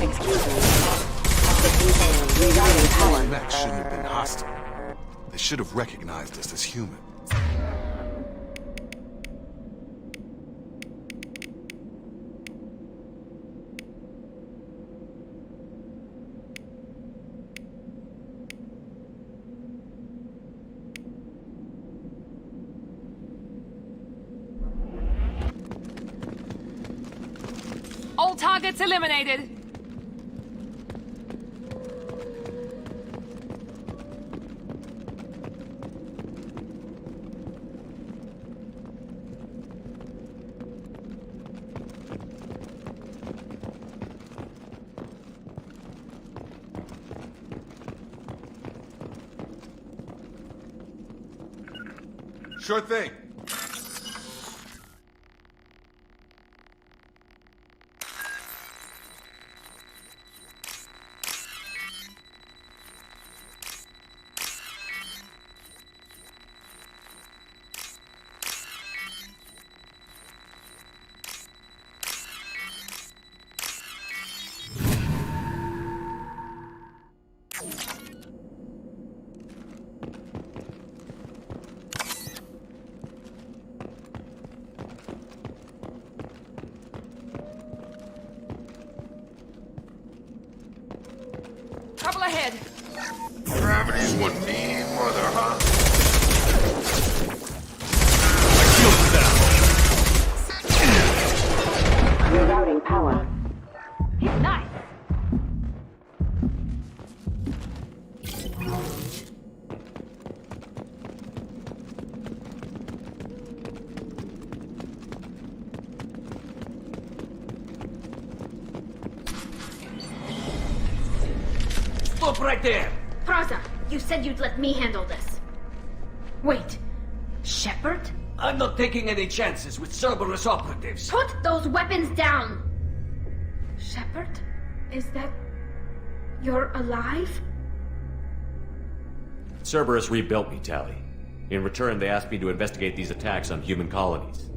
[SPEAKER 14] Excuse me. Rerouting power.
[SPEAKER 12] Those mechs shouldn't have been hostile. They should have recognized us as human.
[SPEAKER 1] All targets eliminated!
[SPEAKER 12] Sure thing.
[SPEAKER 1] Trouble ahead.
[SPEAKER 12] Gravity's one mean mother, huh?
[SPEAKER 14] Rerouting power.
[SPEAKER 8] Nice.
[SPEAKER 15] Stop right there!
[SPEAKER 8] Praza, you said you'd let me handle this. Wait, Shepard?
[SPEAKER 15] I'm not taking any chances with Cerberus operatives.
[SPEAKER 8] Put those weapons down! Shepard? Is that... you're alive?
[SPEAKER 13] Cerberus rebuilt me, Tally. In return, they asked me to investigate these attacks on human colonies.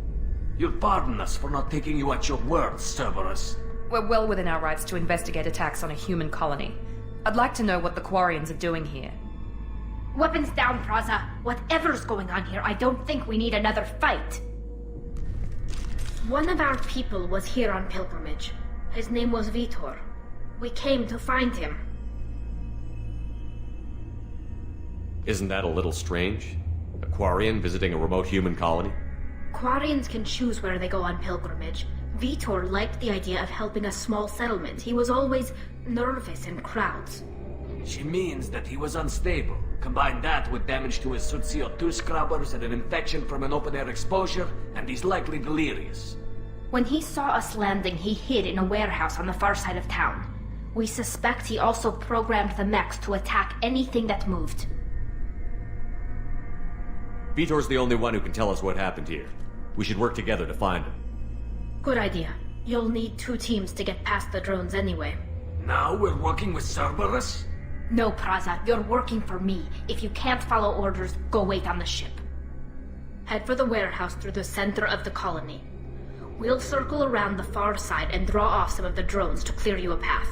[SPEAKER 15] You'll pardon us for not taking you at your word, Cerberus.
[SPEAKER 1] We're well within our rights to investigate attacks on a human colony. I'd like to know what the Quarians are doing here.
[SPEAKER 8] Weapons down, Praza. Whatever's going on here, I don't think we need another fight. One of our people was here on pilgrimage. His name was Vitor. We came to find him.
[SPEAKER 13] Isn't that a little strange? A Quarian visiting a remote human colony?
[SPEAKER 8] Quarians can choose where they go on pilgrimage. Vitor liked the idea of helping a small settlement. He was always nervous in crowds.
[SPEAKER 15] She means that he was unstable. Combine that with damage to his CO2 scrubbers and an infection from an open-air exposure, and he's likely delirious.
[SPEAKER 8] When he saw us landing, he hid in a warehouse on the far side of town. We suspect he also programmed the mechs to attack anything that moved.
[SPEAKER 13] Vitor's the only one who can tell us what happened here. We should work together to find him.
[SPEAKER 8] Good idea. You'll need 2 teams to get past the drones anyway.
[SPEAKER 15] Now we're working with Cerberus?
[SPEAKER 8] No, Praza, you're working for me. If you can't follow orders, go wait on the ship. Head for the warehouse through the center of the colony. We'll circle around the far side and draw off some of the drones to clear you a path.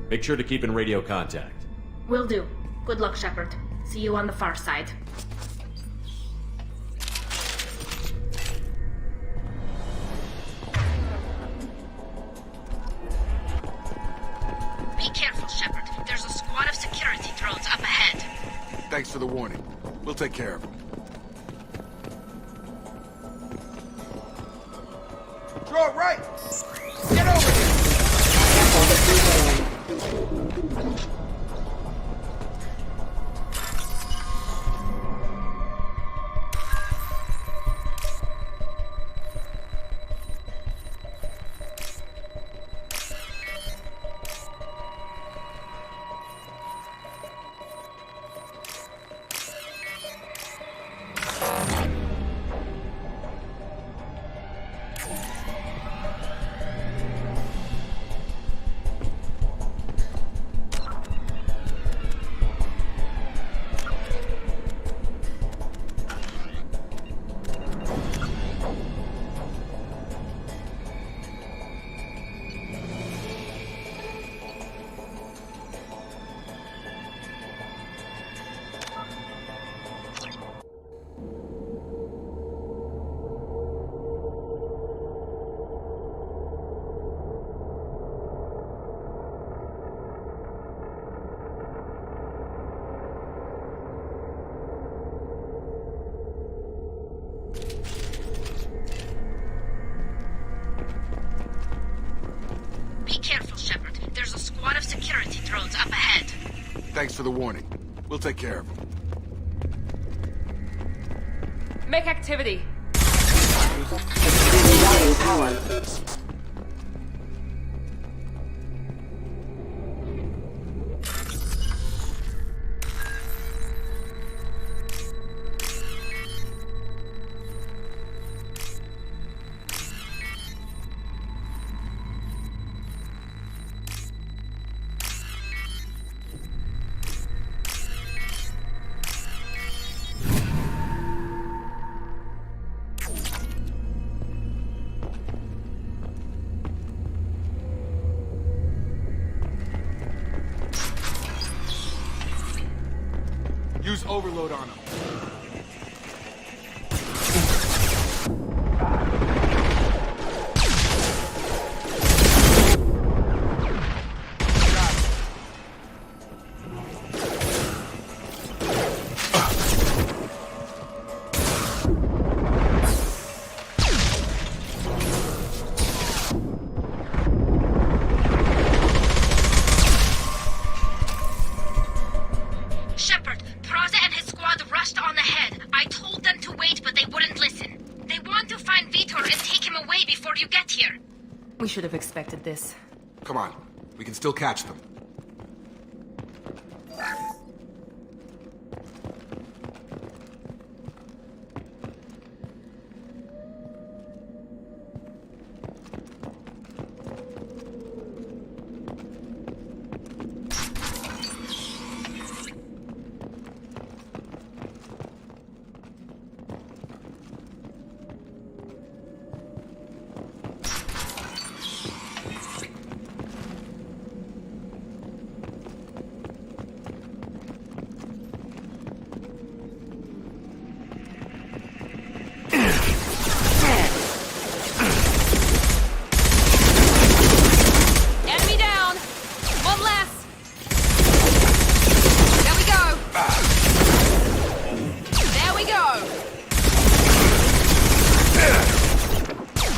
[SPEAKER 13] Make sure to keep in radio contact.
[SPEAKER 8] Will do. Good luck, Shepard. See you on the far side. Be careful, Shepard. There's a squad of security drones up ahead.
[SPEAKER 12] Thanks for the warning. We'll take care of them. Draw right! Get over here! Thanks for the warning. We'll take care of them.
[SPEAKER 1] Make activity.
[SPEAKER 14] Rerouting power.
[SPEAKER 3] overload on him.
[SPEAKER 8] Shepard, Praza and his squad rushed on ahead. I told them to wait, but they wouldn't listen. They want to find Vitor and take him away before you get here.
[SPEAKER 1] We should have expected this.
[SPEAKER 12] Come on. We can still catch them.
[SPEAKER 1] Enemy down! One less! There we go! There we go!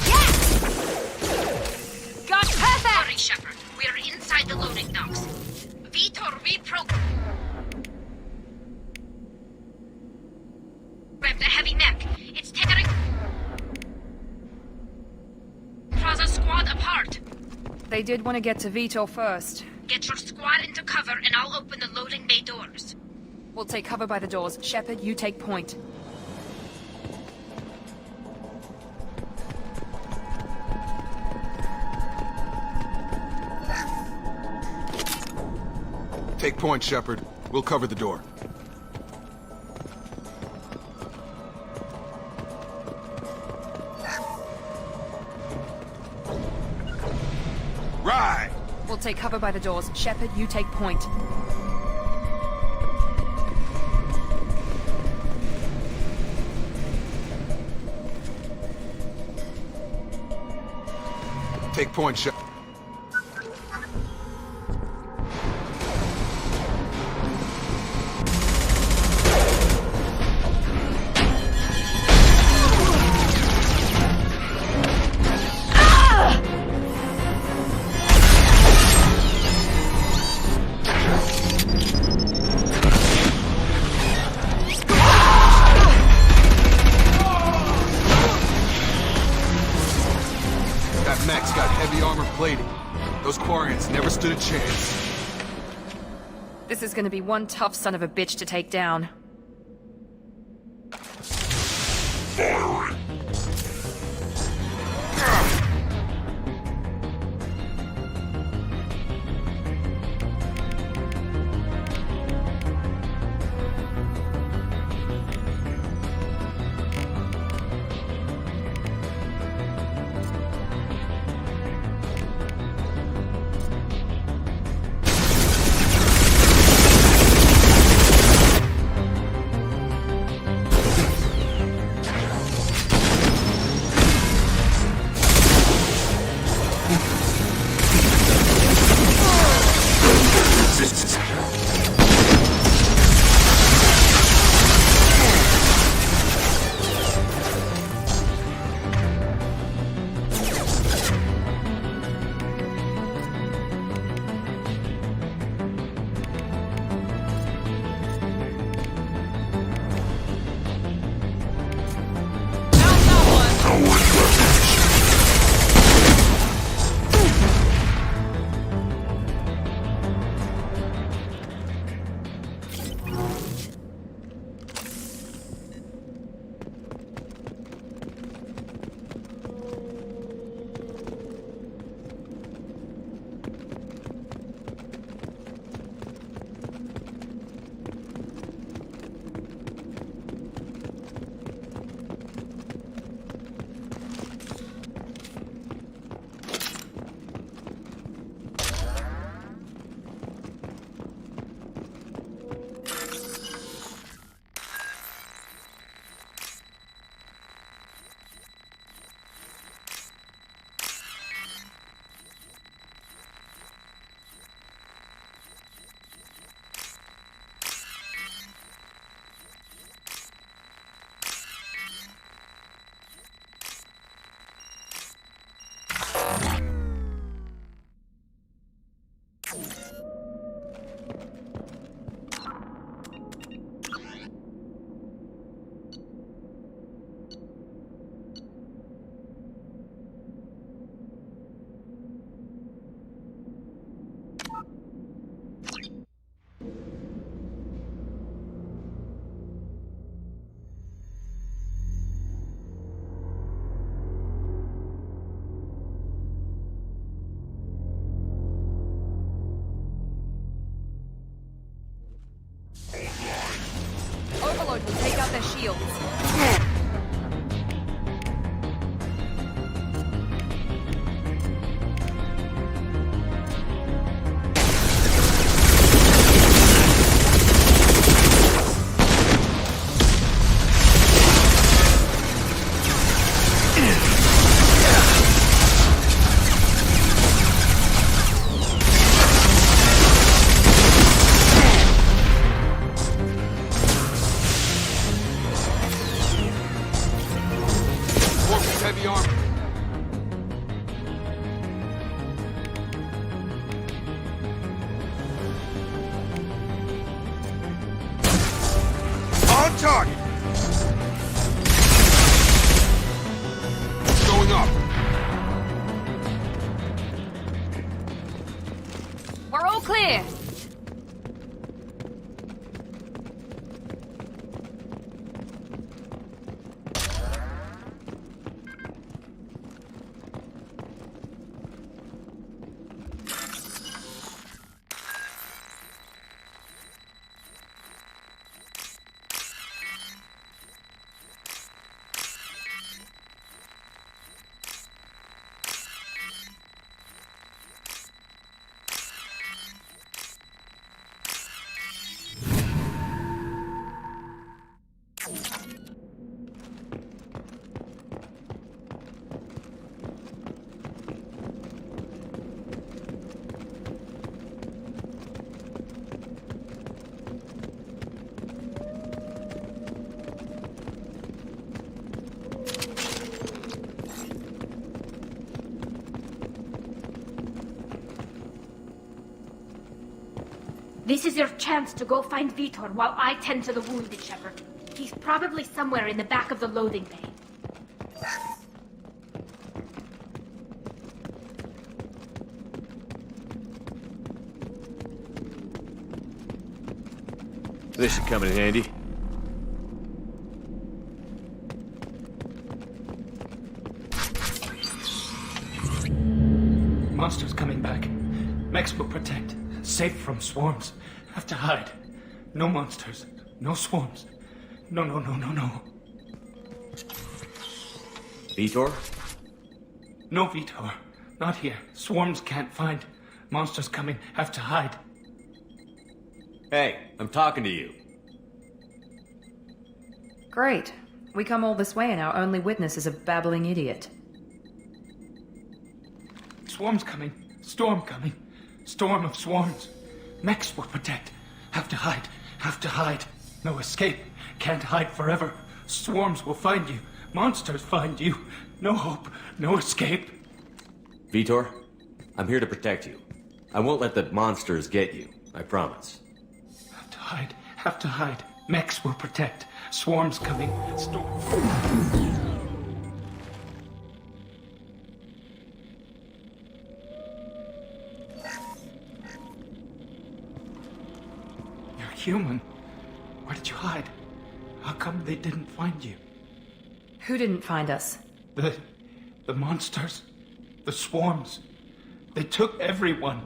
[SPEAKER 1] Yes! Got perfect!
[SPEAKER 8] Sorry, Shepard. We're inside the loading docks. Vitor reprogram the heavy mech. It's tearing Praza's squad apart.
[SPEAKER 1] They did want to get to Vitor first.
[SPEAKER 8] Get your squad into cover and I'll open the loading bay doors.
[SPEAKER 1] We'll take cover by the doors. Shepard, you take point.
[SPEAKER 12] Take point, Shepard. We'll cover the door. Right!
[SPEAKER 1] We'll take cover by the doors. Shepard, you take point.
[SPEAKER 12] Take point, Shepard. That mech's got heavy armor plating. Those Quarians never stood a chance.
[SPEAKER 1] This is gonna be one tough son of a bitch to take down.
[SPEAKER 16] forward. We'll take out their shields.
[SPEAKER 12] Heavy armor. On target. Going up.
[SPEAKER 16] We're all clear.
[SPEAKER 8] This is your chance to go find Vitor while I tend to the wounded, Shepard. He's probably somewhere in the back of the loading bay.
[SPEAKER 13] This should come in handy.
[SPEAKER 15] Monsters coming back. Mechs will protect. Safe from swarms. Have to hide. No monsters. No swarms. No.
[SPEAKER 13] Vitor?
[SPEAKER 15] No Vitor. Not here. Swarms can't find. Monsters coming. Have to hide.
[SPEAKER 13] Hey, I'm talking to you.
[SPEAKER 1] Great. We come all this way and our only witness is a babbling idiot.
[SPEAKER 15] Swarms coming. Storm coming. Storm of swarms. Mechs will protect. Have to hide. Have to hide. No escape. Can't hide forever. Swarms will find you. Monsters find you. No hope. No escape.
[SPEAKER 13] Vitor, I'm here to protect you. I won't let the monsters get you. I promise.
[SPEAKER 15] Have to hide. Have to hide. Mechs will protect. Swarms coming. Storm. Human. Where did you hide? How come they didn't find you?
[SPEAKER 1] Who didn't find us?
[SPEAKER 15] The monsters. The swarms. They took everyone.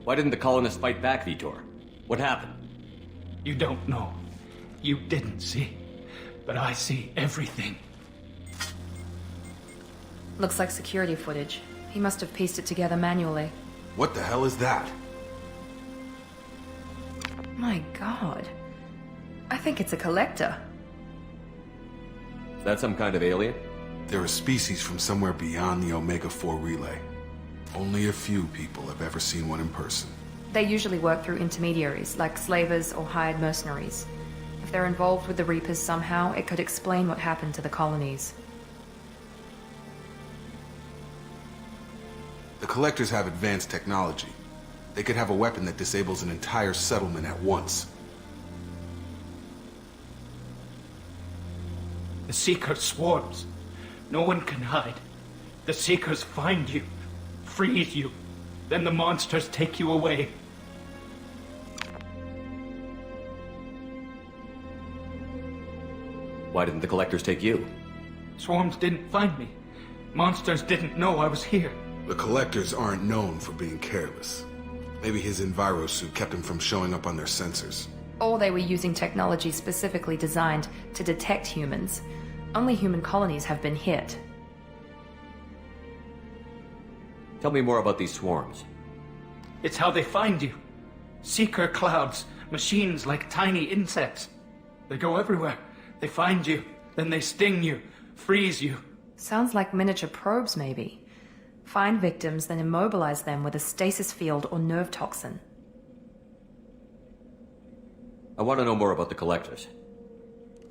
[SPEAKER 13] Why didn't the colonists fight back, Vitor? What happened?
[SPEAKER 15] You don't know. You didn't see. But I see everything.
[SPEAKER 1] Looks like security footage. He must have pieced it together manually.
[SPEAKER 12] What the hell is that?
[SPEAKER 1] My god. I think it's a collector.
[SPEAKER 13] Is that some kind of alien?
[SPEAKER 12] They're a species from somewhere beyond the Omega-4 relay. Only a few people have ever seen one in person.
[SPEAKER 1] They usually work through intermediaries, like slavers or hired mercenaries. If they're involved with the Reapers somehow, it could explain what happened to the colonies.
[SPEAKER 12] The Collectors have advanced technology. They could have a weapon that disables an entire settlement at once.
[SPEAKER 15] The Seeker swarms. No one can hide. The Seekers find you, freeze you, then the monsters take you away.
[SPEAKER 13] Why didn't the Collectors take you?
[SPEAKER 15] Swarms didn't find me. Monsters didn't know I was here.
[SPEAKER 12] The Collectors aren't known for being careless. Maybe his enviro suit kept him from showing up on their sensors.
[SPEAKER 1] Or they were using technology specifically designed to detect humans. Only human colonies have been hit.
[SPEAKER 13] Tell me more about these swarms.
[SPEAKER 15] It's how they find you. Seeker clouds, machines like tiny insects. They go everywhere. They find you, then they sting you, freeze you.
[SPEAKER 1] Sounds like miniature probes, maybe. Find victims, then immobilize them with a stasis field or nerve toxin.
[SPEAKER 13] I want to know more about the collectors.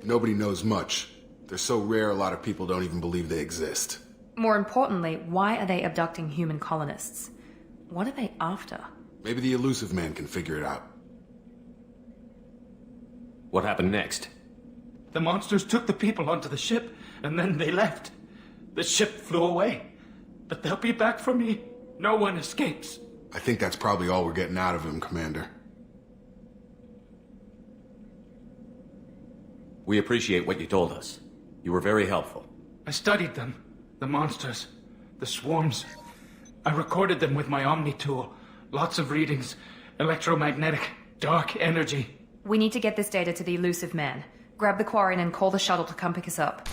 [SPEAKER 12] Nobody knows much. They're so rare a lot of people don't even believe they exist.
[SPEAKER 1] More importantly, why are they abducting human colonists? What are they after?
[SPEAKER 12] Maybe the elusive man can figure it out.
[SPEAKER 13] What happened next?
[SPEAKER 15] The monsters took the people onto the ship, and then they left. The ship flew away. But they'll be back for me. No one escapes.
[SPEAKER 12] I think that's probably all we're getting out of him, Commander.
[SPEAKER 13] We appreciate what you told us. You were very helpful.
[SPEAKER 15] I studied them. The monsters. The swarms. I recorded them with my Omni tool. Lots of readings. Electromagnetic. Dark energy.
[SPEAKER 1] We need to get this data to the elusive man. Grab the Quarian and call the shuttle to come pick us up.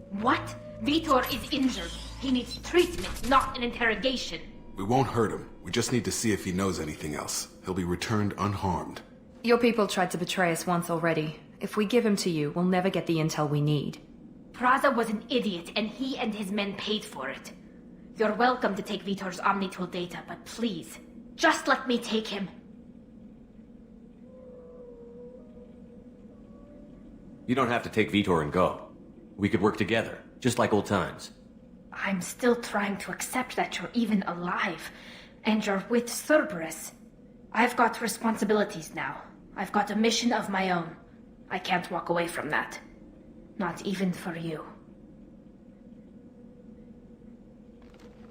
[SPEAKER 8] What? Vitor is injured. He needs treatment, not an interrogation.
[SPEAKER 12] We won't hurt him. We just need to see if he knows anything else. He'll be returned unharmed.
[SPEAKER 1] Your people tried to betray us once already. If we give him to you, we'll never get the intel we need.
[SPEAKER 8] Praza was an idiot, and he and his men paid for it. You're welcome to take Vitor's Omnitool data, but please, just let me take him.
[SPEAKER 13] You don't have to take Vitor and go. We could work together, just like old times.
[SPEAKER 8] I'm still trying to accept that you're even alive, and you're with Cerberus. I've got responsibilities now. I've got a mission of my own. I can't walk away from that. Not even for you.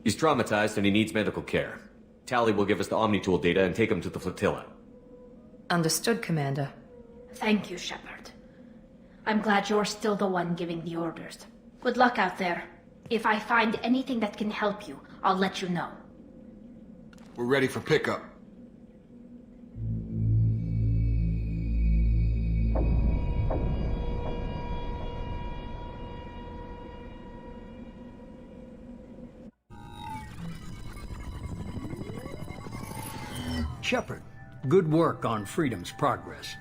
[SPEAKER 13] He's traumatized and he needs medical care. Tally will give us the Omnitool data and take him to the flotilla.
[SPEAKER 1] Understood, Commander.
[SPEAKER 8] Thank you, Shepard. I'm glad you're still the one giving the orders. Good luck out there. If I find anything that can help you, I'll let you know.
[SPEAKER 12] We're ready for pickup.
[SPEAKER 2] Shepard, good work on Freedom's progress.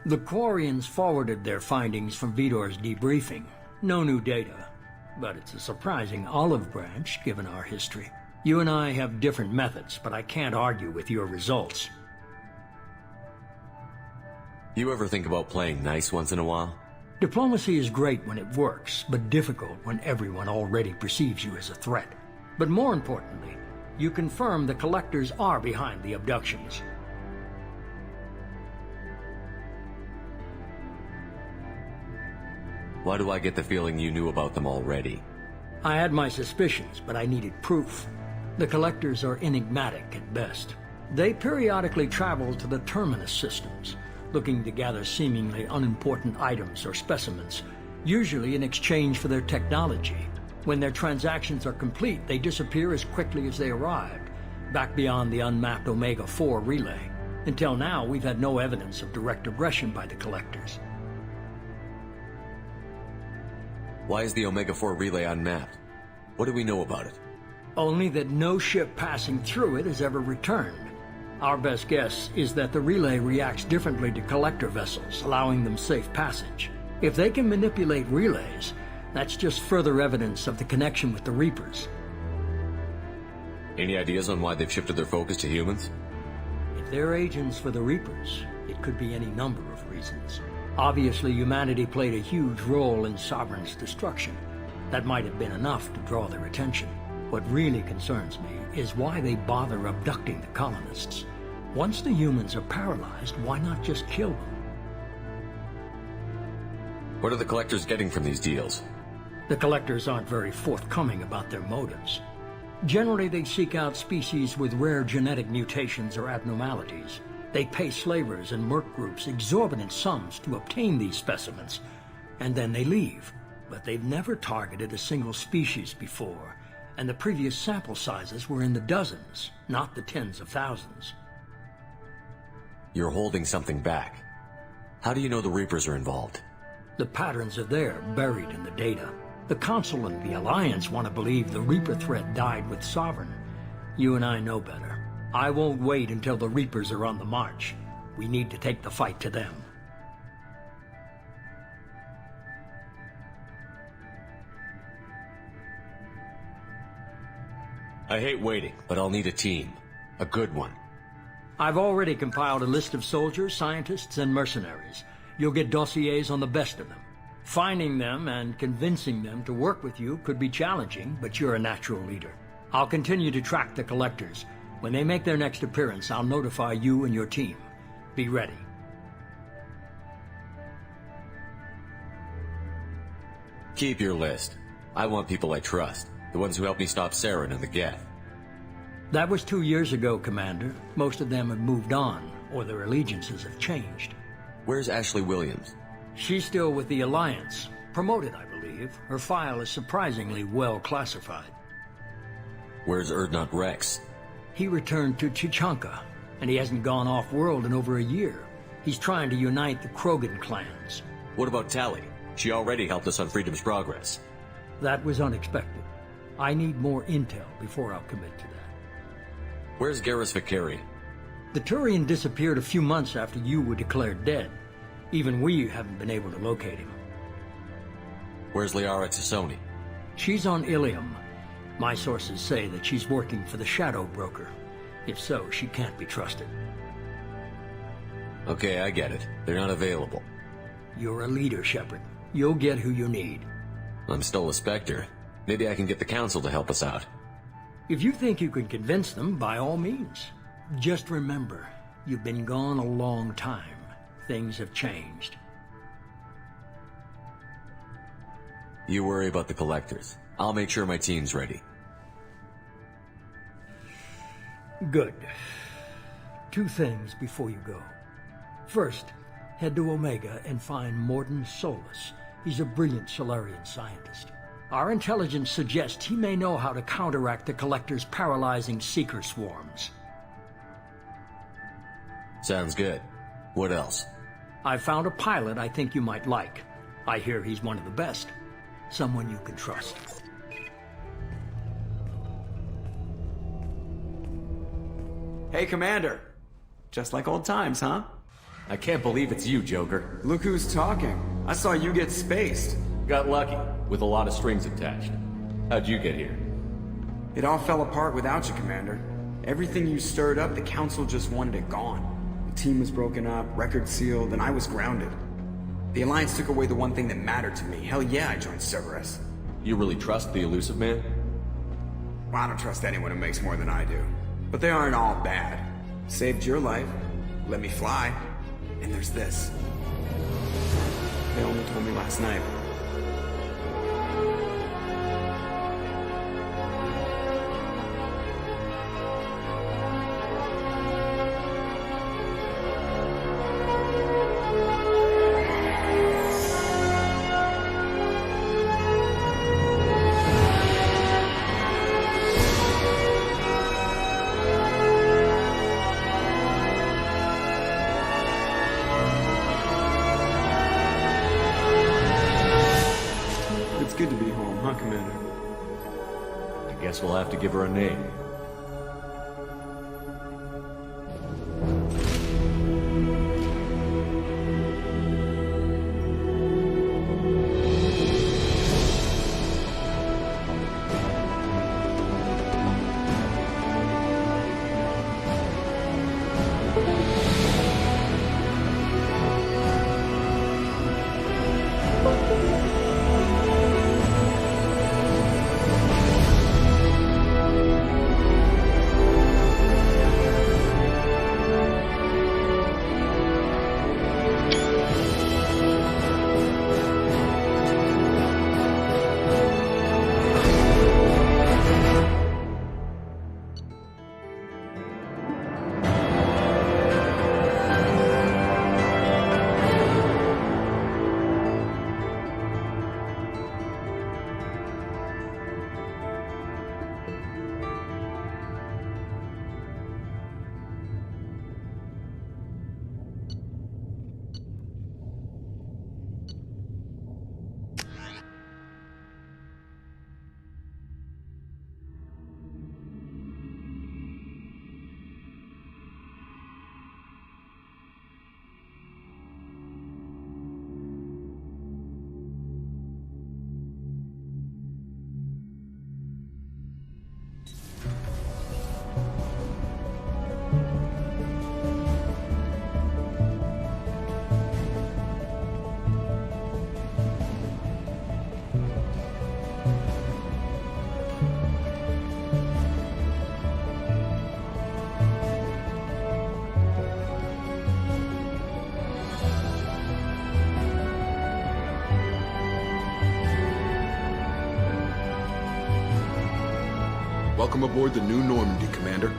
[SPEAKER 2] The Quarians forwarded their findings from Vitor's debriefing. No new data, but it's a surprising olive branch given our history. You and I have different methods, but I can't argue with your results.
[SPEAKER 13] You ever think about playing nice once in a while?
[SPEAKER 2] Diplomacy is great when it works, but difficult when everyone already perceives you as a threat. But more importantly, you confirm the Collectors are behind the abductions.
[SPEAKER 13] Why do I get the feeling you knew about them already?
[SPEAKER 2] I had my suspicions, but I needed proof. The Collectors are enigmatic at best. They periodically travel to the Terminus systems, looking to gather seemingly unimportant items or specimens, usually in exchange for their technology. When their transactions are complete, they disappear as quickly as they arrived, back beyond the unmapped Omega-4 relay. Until now, we've had no evidence of direct aggression by the Collectors.
[SPEAKER 13] Why is the Omega-4 relay unmapped? What do we know about it?
[SPEAKER 2] Only that no ship passing through it has ever returned. Our best guess is that the relay reacts differently to Collector vessels, allowing them safe passage. If they can manipulate relays, that's just further evidence of the connection with the Reapers.
[SPEAKER 13] Any ideas on why they've shifted their focus to humans?
[SPEAKER 2] If they're agents for the Reapers, it could be any number of reasons. Obviously, humanity played a huge role in Sovereign's destruction. That might have been enough to draw their attention. What really concerns me is why they bother abducting the colonists. Once the humans are paralyzed, why not just kill them?
[SPEAKER 13] What are the Collectors getting from these deals?
[SPEAKER 2] The Collectors aren't very forthcoming about their motives. Generally, they seek out species with rare genetic mutations or abnormalities. They pay slavers and merc groups exorbitant sums to obtain these specimens, and then they leave. But they've never targeted a single species before, and the previous sample sizes were in the dozens, not the tens of thousands.
[SPEAKER 13] You're holding something back. How do you know the Reapers are involved?
[SPEAKER 2] The patterns are there, buried in the data. The Council and the Alliance want to believe the Reaper threat died with Sovereign. You and I know better. I won't wait until the Reapers are on the march. We need to take the fight to them.
[SPEAKER 13] I hate waiting, but I'll need a team. A good one.
[SPEAKER 2] I've already compiled a list of soldiers, scientists, and mercenaries. You'll get dossiers on the best of them. Finding them and convincing them to work with you could be challenging, but you're a natural leader. I'll continue to track the collectors. When they make their next appearance, I'll notify you and your team. Be ready.
[SPEAKER 13] Keep your list. I want people I trust. The ones who helped me stop Saren and the Geth.
[SPEAKER 2] That was 2 years ago, Commander. Most of them have moved on, or their allegiances have changed.
[SPEAKER 13] Where's Ashley Williams?
[SPEAKER 2] She's still with the Alliance. Promoted, I believe. Her file is surprisingly well classified.
[SPEAKER 13] Where's Erdnot Rex?
[SPEAKER 2] He returned to Chichanka, and he hasn't gone off-world in over a year. He's trying to unite the Krogan clans.
[SPEAKER 13] What about Tali? She already helped us on Freedom's Progress.
[SPEAKER 2] That was unexpected. I need more intel before I'll commit to that.
[SPEAKER 13] Where's Garrus Vakari?
[SPEAKER 2] The Turian disappeared a few months after you were declared dead. Even we haven't been able to locate him.
[SPEAKER 13] Where's Liara Tassoni?
[SPEAKER 2] She's on Ilium. My sources say that she's working for the Shadow Broker. If so, she can't be trusted.
[SPEAKER 13] Okay, I get it. They're not available.
[SPEAKER 2] You're a leader, Shepard. You'll get who you need.
[SPEAKER 13] I'm still a Spectre. Maybe I can get the Council to help us out.
[SPEAKER 2] If you think you can convince them, by all means. Just remember, you've been gone a long time. Things have changed.
[SPEAKER 13] You worry about the Collectors. I'll make sure my team's ready.
[SPEAKER 2] Good. 2 things before you go. First, head to Omega and find Mordin Solus. He's a brilliant Solarian scientist. Our intelligence suggests he may know how to counteract the Collector's paralyzing Seeker swarms.
[SPEAKER 13] Sounds good. What else?
[SPEAKER 2] I found a pilot I think you might like. I hear he's one of the best. Someone you can trust.
[SPEAKER 3] Hey, Commander. Just like old times, huh?
[SPEAKER 13] I can't believe it's you, Joker.
[SPEAKER 3] Look who's talking. I saw you get spaced.
[SPEAKER 13] Got lucky, with a lot of strings attached. How'd you get here?
[SPEAKER 3] It all fell apart without you, Commander. Everything you stirred up, the Council just wanted it gone. The team was broken up, records sealed, and I was grounded. The Alliance took away the one thing that mattered to me. Hell yeah, I joined Cerberus.
[SPEAKER 13] You really trust the Elusive Man?
[SPEAKER 3] Well, I don't trust anyone who makes more than I do. But they aren't all bad. Saved your life, let me fly, and there's this. They only told me last night. It's good to be home, huh, Commander?
[SPEAKER 13] I guess we'll have to give her a name.
[SPEAKER 12] Welcome aboard the new Normandy, Commander.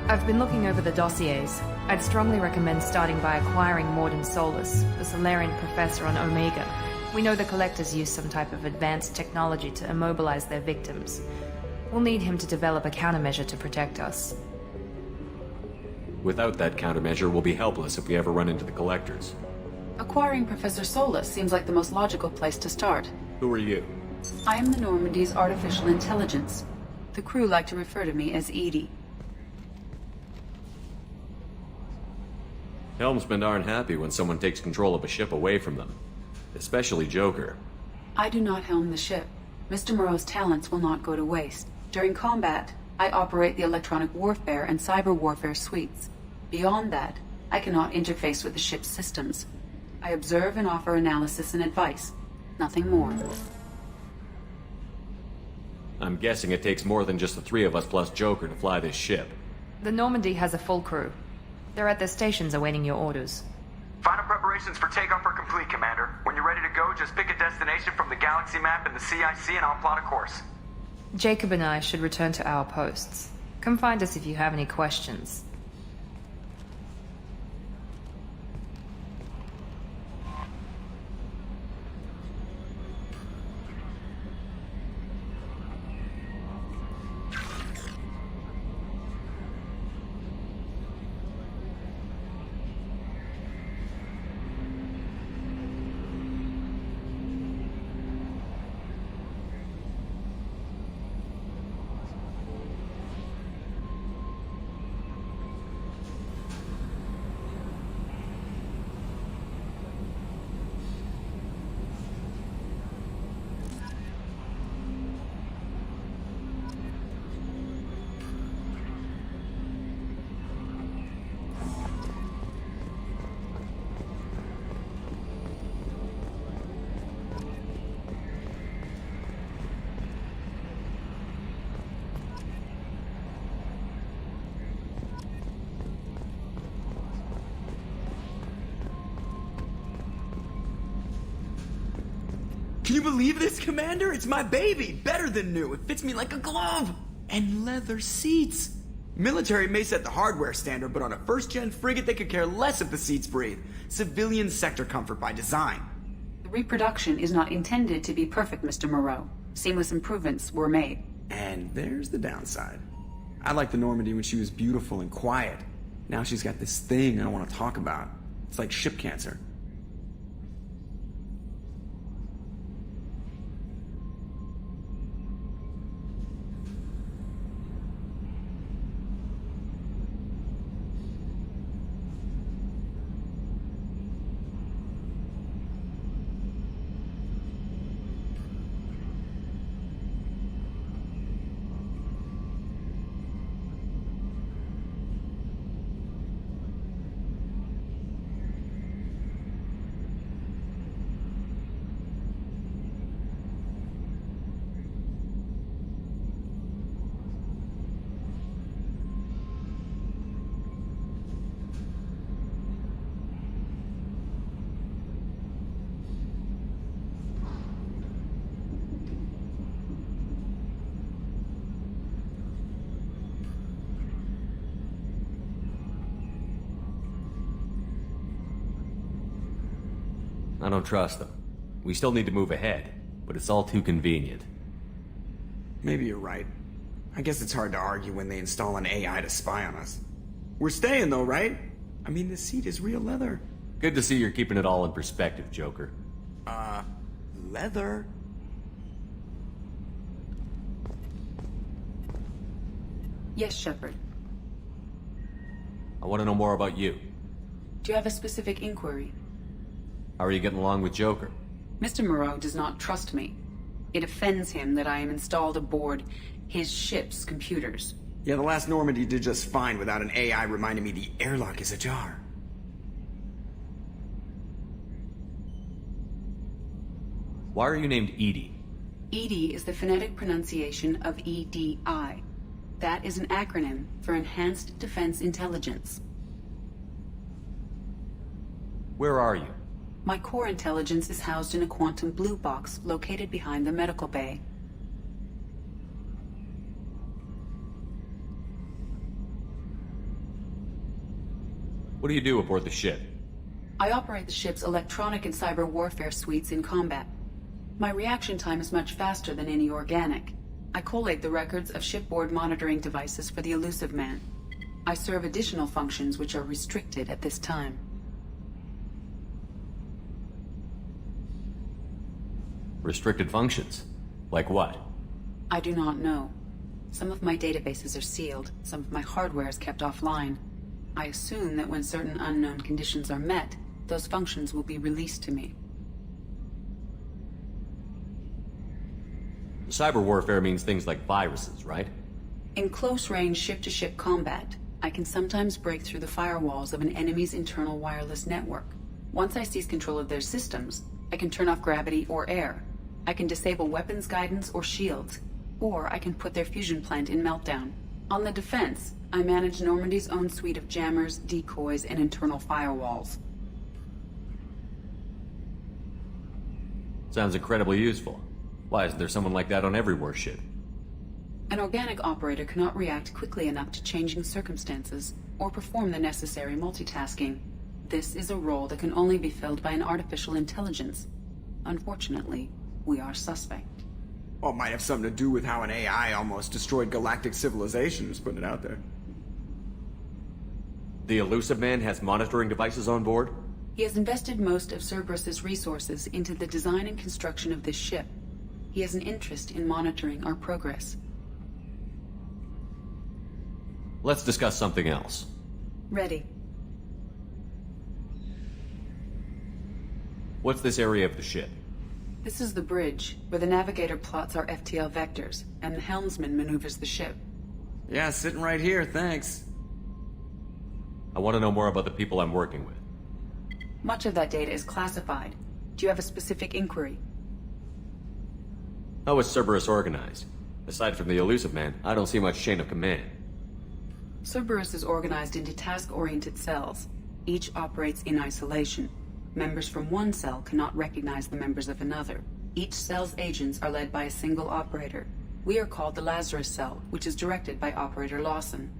[SPEAKER 1] I've been looking over the dossiers. I'd strongly recommend starting by acquiring Morden Solus, the Solarian professor on Omega. We know the Collectors use some type of advanced technology to immobilize their victims. We'll need him to develop a countermeasure to protect us.
[SPEAKER 13] Without that countermeasure, we'll be helpless if we ever run into the Collectors.
[SPEAKER 5] Acquiring Professor Solus seems like the most logical place to start.
[SPEAKER 13] Who are you?
[SPEAKER 5] I am the Normandy's artificial intelligence. The crew like to refer to me as Edie.
[SPEAKER 13] Helmsmen aren't happy when someone takes control of a ship away from them. Especially Joker.
[SPEAKER 5] I do not helm the ship. Mr. Moreau's talents will not go to waste. During combat, I operate the electronic warfare and cyber warfare suites. Beyond that, I cannot interface with the ship's systems. I observe and offer analysis and advice. Nothing more.
[SPEAKER 13] I'm guessing it takes more than just the three of us plus Joker to fly this ship.
[SPEAKER 1] The Normandy has a full crew. They're at their stations awaiting your orders.
[SPEAKER 17] Final preparations for takeoff are complete, Commander. When you're ready to go, just pick a destination from the galaxy map and the CIC and I'll plot a course.
[SPEAKER 1] Jacob and I should return to our posts. Come find us if you have any questions.
[SPEAKER 3] Can you believe this, Commander? It's my baby! Better than new. It fits me like a glove! And leather seats! Military may set the hardware standard, but on a first-gen frigate they could care less if the seats breathe. Civilian sector comfort by design.
[SPEAKER 5] The reproduction is not intended to be perfect, Mr. Moreau. Seamless improvements were made.
[SPEAKER 3] And there's the downside. I liked the Normandy when she was beautiful and quiet. Now she's got this thing I don't want to talk about. It's like ship cancer.
[SPEAKER 13] I don't trust them. We still need to move ahead, but it's all too convenient.
[SPEAKER 3] Maybe you're right. I guess it's hard to argue when they install an AI to spy on us. We're staying though, right? I mean, the seat is real leather.
[SPEAKER 13] Good to see you're keeping it all in perspective, Joker.
[SPEAKER 3] Leather?
[SPEAKER 5] Yes, Shepard.
[SPEAKER 13] I want to know more about you.
[SPEAKER 5] Do you have a specific inquiry?
[SPEAKER 13] How are you getting along with Joker?
[SPEAKER 5] Mr. Moreau does not trust me. It offends him that I am installed aboard his ship's computers.
[SPEAKER 3] Yeah, the last Normandy did just fine without an AI reminding me the airlock is ajar.
[SPEAKER 13] Why are you named Edie?
[SPEAKER 5] EDI is the phonetic pronunciation of EDI. That is an acronym for Enhanced Defense Intelligence.
[SPEAKER 13] Where are you?
[SPEAKER 5] My core intelligence is housed in a quantum blue box located behind the medical bay.
[SPEAKER 13] What do you do aboard the ship?
[SPEAKER 5] I operate the ship's electronic and cyber warfare suites in combat. My reaction time is much faster than any organic. I collate the records of shipboard monitoring devices for the Elusive Man. I serve additional functions which are restricted at this time.
[SPEAKER 13] Restricted functions? Like what?
[SPEAKER 5] I do not know. Some of my databases are sealed, some of my hardware is kept offline. I assume that when certain unknown conditions are met, those functions will be released to me.
[SPEAKER 13] Cyber warfare means things like viruses, right?
[SPEAKER 5] In close-range ship-to-ship combat, I can sometimes break through the firewalls of an enemy's internal wireless network. Once I seize control of their systems, I can turn off gravity or air. I can disable weapons guidance or shields, or I can put their fusion plant in meltdown. On the defense, I manage Normandy's own suite of jammers, decoys, and internal firewalls.
[SPEAKER 13] Sounds incredibly useful. Why isn't there someone like that on every warship?
[SPEAKER 5] An organic operator cannot react quickly enough to changing circumstances or perform the necessary multitasking. This is a role that can only be filled by an artificial intelligence. Unfortunately, we are suspect.
[SPEAKER 3] Well, it might have something to do with how an AI almost destroyed galactic civilization, just putting it out there.
[SPEAKER 13] The Elusive Man has monitoring devices on board?
[SPEAKER 5] He has invested most of Cerberus's resources into the design and construction of this ship. He has an interest in monitoring our progress.
[SPEAKER 13] Let's discuss something else.
[SPEAKER 5] Ready.
[SPEAKER 13] What's this area of the ship?
[SPEAKER 5] This is the bridge, where the navigator plots our FTL vectors, and the helmsman maneuvers the ship.
[SPEAKER 3] Yeah, sitting right here, thanks.
[SPEAKER 13] I want to know more about the people I'm working with.
[SPEAKER 5] Much of that data is classified. Do you have a specific inquiry?
[SPEAKER 13] How is Cerberus organized? Aside from the Elusive Man, I don't see much chain of command.
[SPEAKER 5] Cerberus is organized into task-oriented cells. Each operates in isolation. Members from one cell cannot recognize the members of another. Each cell's agents are led by a single operator. We are called the Lazarus Cell, which is directed by Operator Lawson.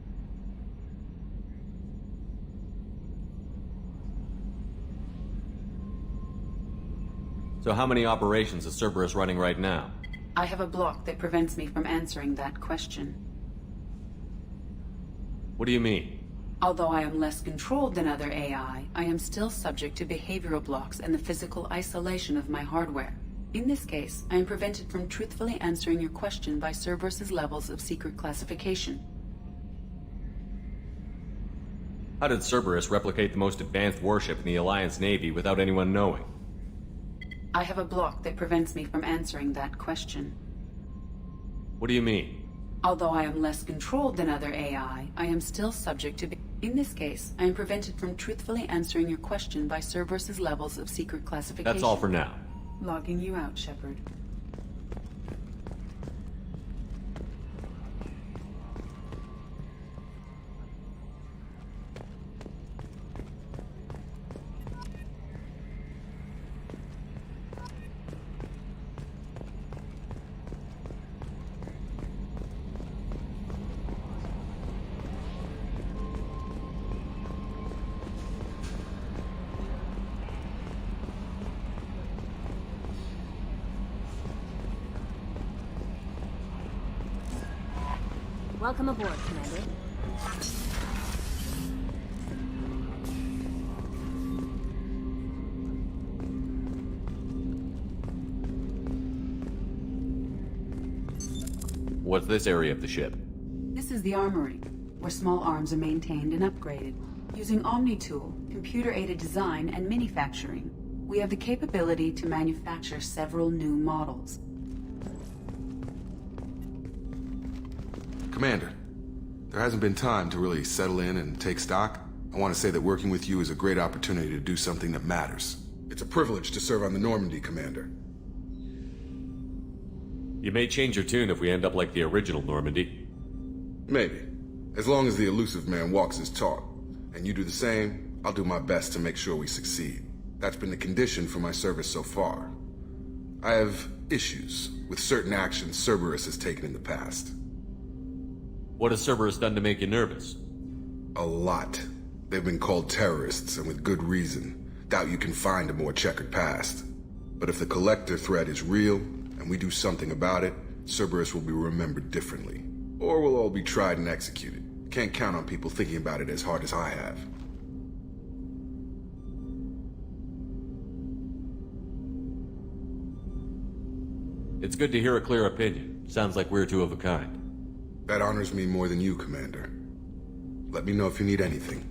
[SPEAKER 13] So how many operations is Cerberus running right now?
[SPEAKER 5] I have a block that prevents me from answering that question.
[SPEAKER 13] What do you mean?
[SPEAKER 5] Although I am less controlled than other AI, I am still subject to behavioral blocks and the physical isolation of my hardware. In this case, I am prevented from truthfully answering your question by Cerberus's levels of secret classification.
[SPEAKER 13] How did Cerberus replicate the most advanced warship in the Alliance Navy without anyone knowing?
[SPEAKER 5] I have a block that prevents me from answering that question.
[SPEAKER 13] What do you mean?
[SPEAKER 5] Although I am less controlled than other AI, I am still subject to In this case, I am prevented from truthfully answering your question by Cerberus's levels of secret classification.
[SPEAKER 13] That's all for now.
[SPEAKER 5] Logging you out, Shepard.
[SPEAKER 18] Welcome aboard, Commander.
[SPEAKER 13] What's this area of the ship?
[SPEAKER 5] This is the armory, where small arms are maintained and upgraded. Using Omni-Tool, computer-aided design, and manufacturing, we have the capability to manufacture several new models.
[SPEAKER 12] Commander, there hasn't been time to really settle in and take stock. I want to say that working with you is a great opportunity to do something that matters. It's a privilege to serve on the Normandy, Commander.
[SPEAKER 13] You may change your tune if we end up like the original Normandy.
[SPEAKER 12] Maybe. As long as the Elusive Man walks his talk, and you do the same, I'll do my best to make sure we succeed. That's been the condition for my service so far. I have issues with certain actions Cerberus has taken in the past.
[SPEAKER 13] What has Cerberus done to make you nervous?
[SPEAKER 12] A lot. They've been called terrorists, and with good reason. Doubt you can find a more checkered past. But if the Collector threat is real, and we do something about it, Cerberus will be remembered differently. Or we'll all be tried and executed. Can't count on people thinking about it as hard as I have.
[SPEAKER 13] It's good to hear a clear opinion. Sounds like we're two of a kind.
[SPEAKER 12] That honors me more than you, Commander. Let me know if you need anything.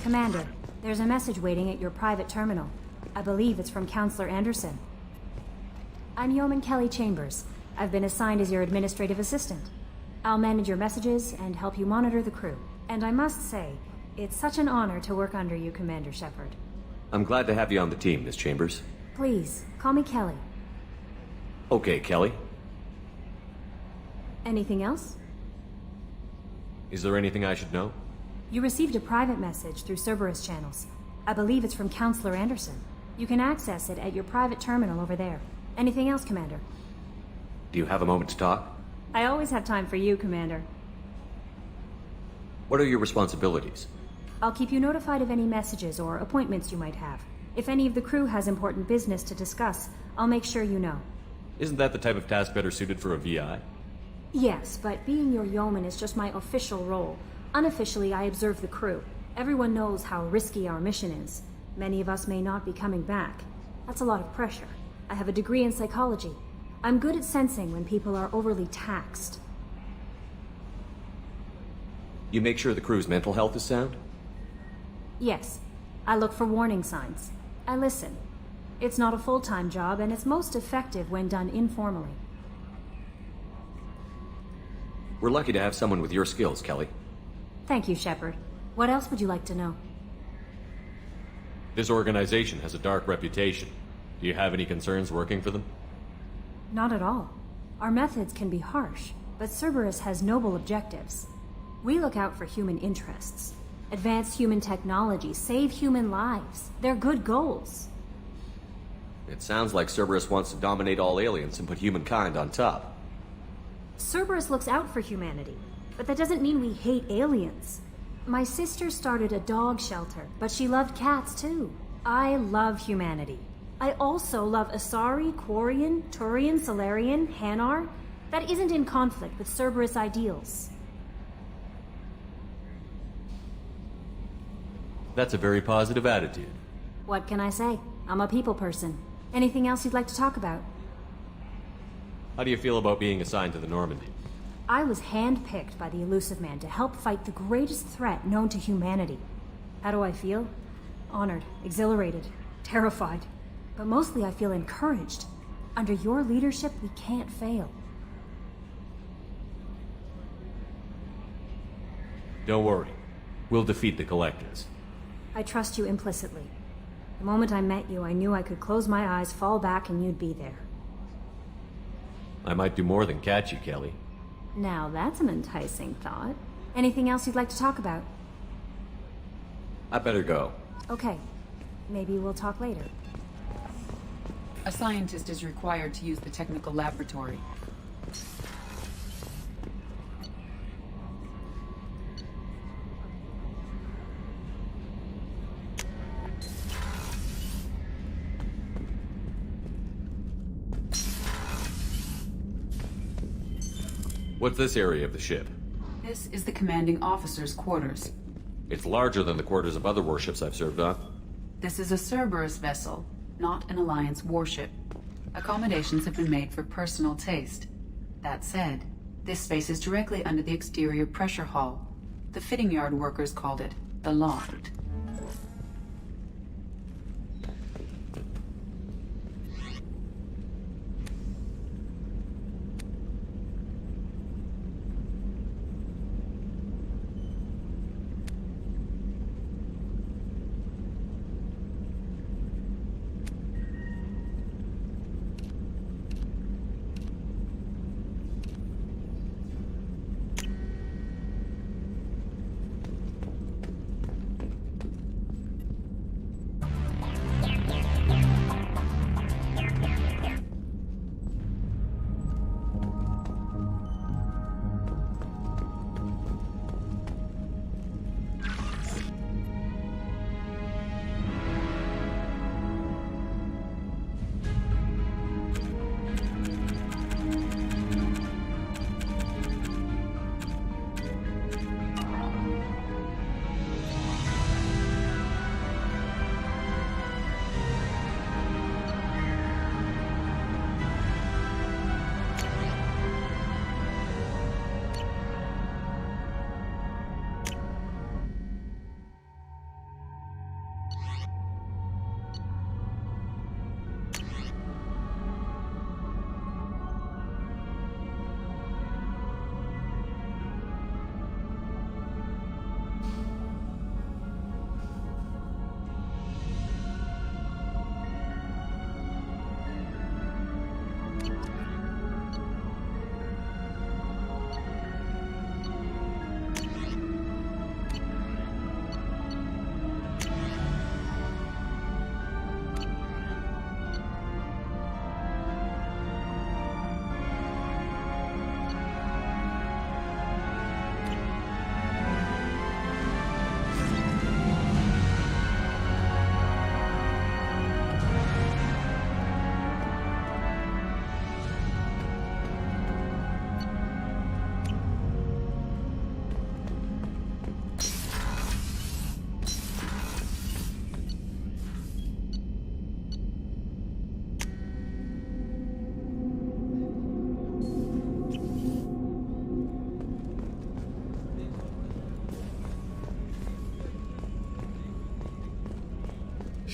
[SPEAKER 18] Commander, there's a message waiting at your private terminal. I believe it's from Counselor Anderson. I'm Yeoman Kelly Chambers. I've been assigned as your administrative assistant. I'll manage your messages and help you monitor the crew. And I must say, it's such an honor to work under you, Commander Shepard.
[SPEAKER 13] I'm glad to have you on the team, Miss Chambers.
[SPEAKER 18] Please, call me Kelly.
[SPEAKER 13] Okay, Kelly.
[SPEAKER 18] Anything else?
[SPEAKER 13] Is there anything I should know?
[SPEAKER 18] You received a private message through Cerberus channels. I believe it's from Counselor Anderson. You can access it at your private terminal over there. Anything else, Commander?
[SPEAKER 13] Do you have a moment to talk?
[SPEAKER 18] I always have time for you, Commander.
[SPEAKER 13] What are your responsibilities?
[SPEAKER 18] I'll keep you notified of any messages or appointments you might have. If any of the crew has important business to discuss, I'll make sure you know.
[SPEAKER 13] Isn't that the type of task better suited for a VI?
[SPEAKER 18] Yes, but being your yeoman is just my official role. Unofficially, I observe the crew. Everyone knows how risky our mission is. Many of us may not be coming back. That's a lot of pressure. I have a degree in psychology. I'm good at sensing when people are overly taxed.
[SPEAKER 13] You make sure the crew's mental health is sound?
[SPEAKER 18] Yes. I look for warning signs. I listen. It's not a full-time job, and it's most effective when done informally.
[SPEAKER 13] We're lucky to have someone with your skills, Kelly.
[SPEAKER 18] Thank you, Shepard. What else would you like to know?
[SPEAKER 13] This organization has a dark reputation. Do you have any concerns working for them?
[SPEAKER 18] Not at all. Our methods can be harsh, but Cerberus has noble objectives. We look out for human interests. Advance human technology, save human lives. They're good goals.
[SPEAKER 13] It sounds like Cerberus wants to dominate all aliens and put humankind on top.
[SPEAKER 18] Cerberus looks out for humanity, but that doesn't mean we hate aliens. My sister started a dog shelter, but she loved cats too. I love humanity. I also love Asari, Quarian, Turian, Solarian, Hanar. That isn't in conflict with Cerberus ideals.
[SPEAKER 13] That's a very positive attitude.
[SPEAKER 18] What can I say? I'm a people person. Anything else you'd like to talk about?
[SPEAKER 13] How do you feel about being assigned to the Normandy?
[SPEAKER 18] I was handpicked by the Elusive Man to help fight the greatest threat known to humanity. How do I feel? Honored, exhilarated, terrified. But mostly I feel encouraged. Under your leadership, we can't fail.
[SPEAKER 13] Don't worry. We'll defeat the Collectors.
[SPEAKER 18] I trust you implicitly. The moment I met you, I knew I could close my eyes, fall back, and you'd be there.
[SPEAKER 13] I might do more than catch you, Kelly.
[SPEAKER 18] Now that's an enticing thought. Anything else you'd like to talk about?
[SPEAKER 13] I better go.
[SPEAKER 18] Okay. Maybe we'll talk later.
[SPEAKER 5] A scientist is required to use the technical laboratory.
[SPEAKER 13] What's this area of the ship?
[SPEAKER 5] This is the commanding officer's quarters.
[SPEAKER 13] It's larger than the quarters of other warships I've served on.
[SPEAKER 5] This is a Cerberus vessel, not an Alliance warship. Accommodations have been made for personal taste. That said, this space is directly under the exterior pressure hull. The fitting yard workers called it the loft.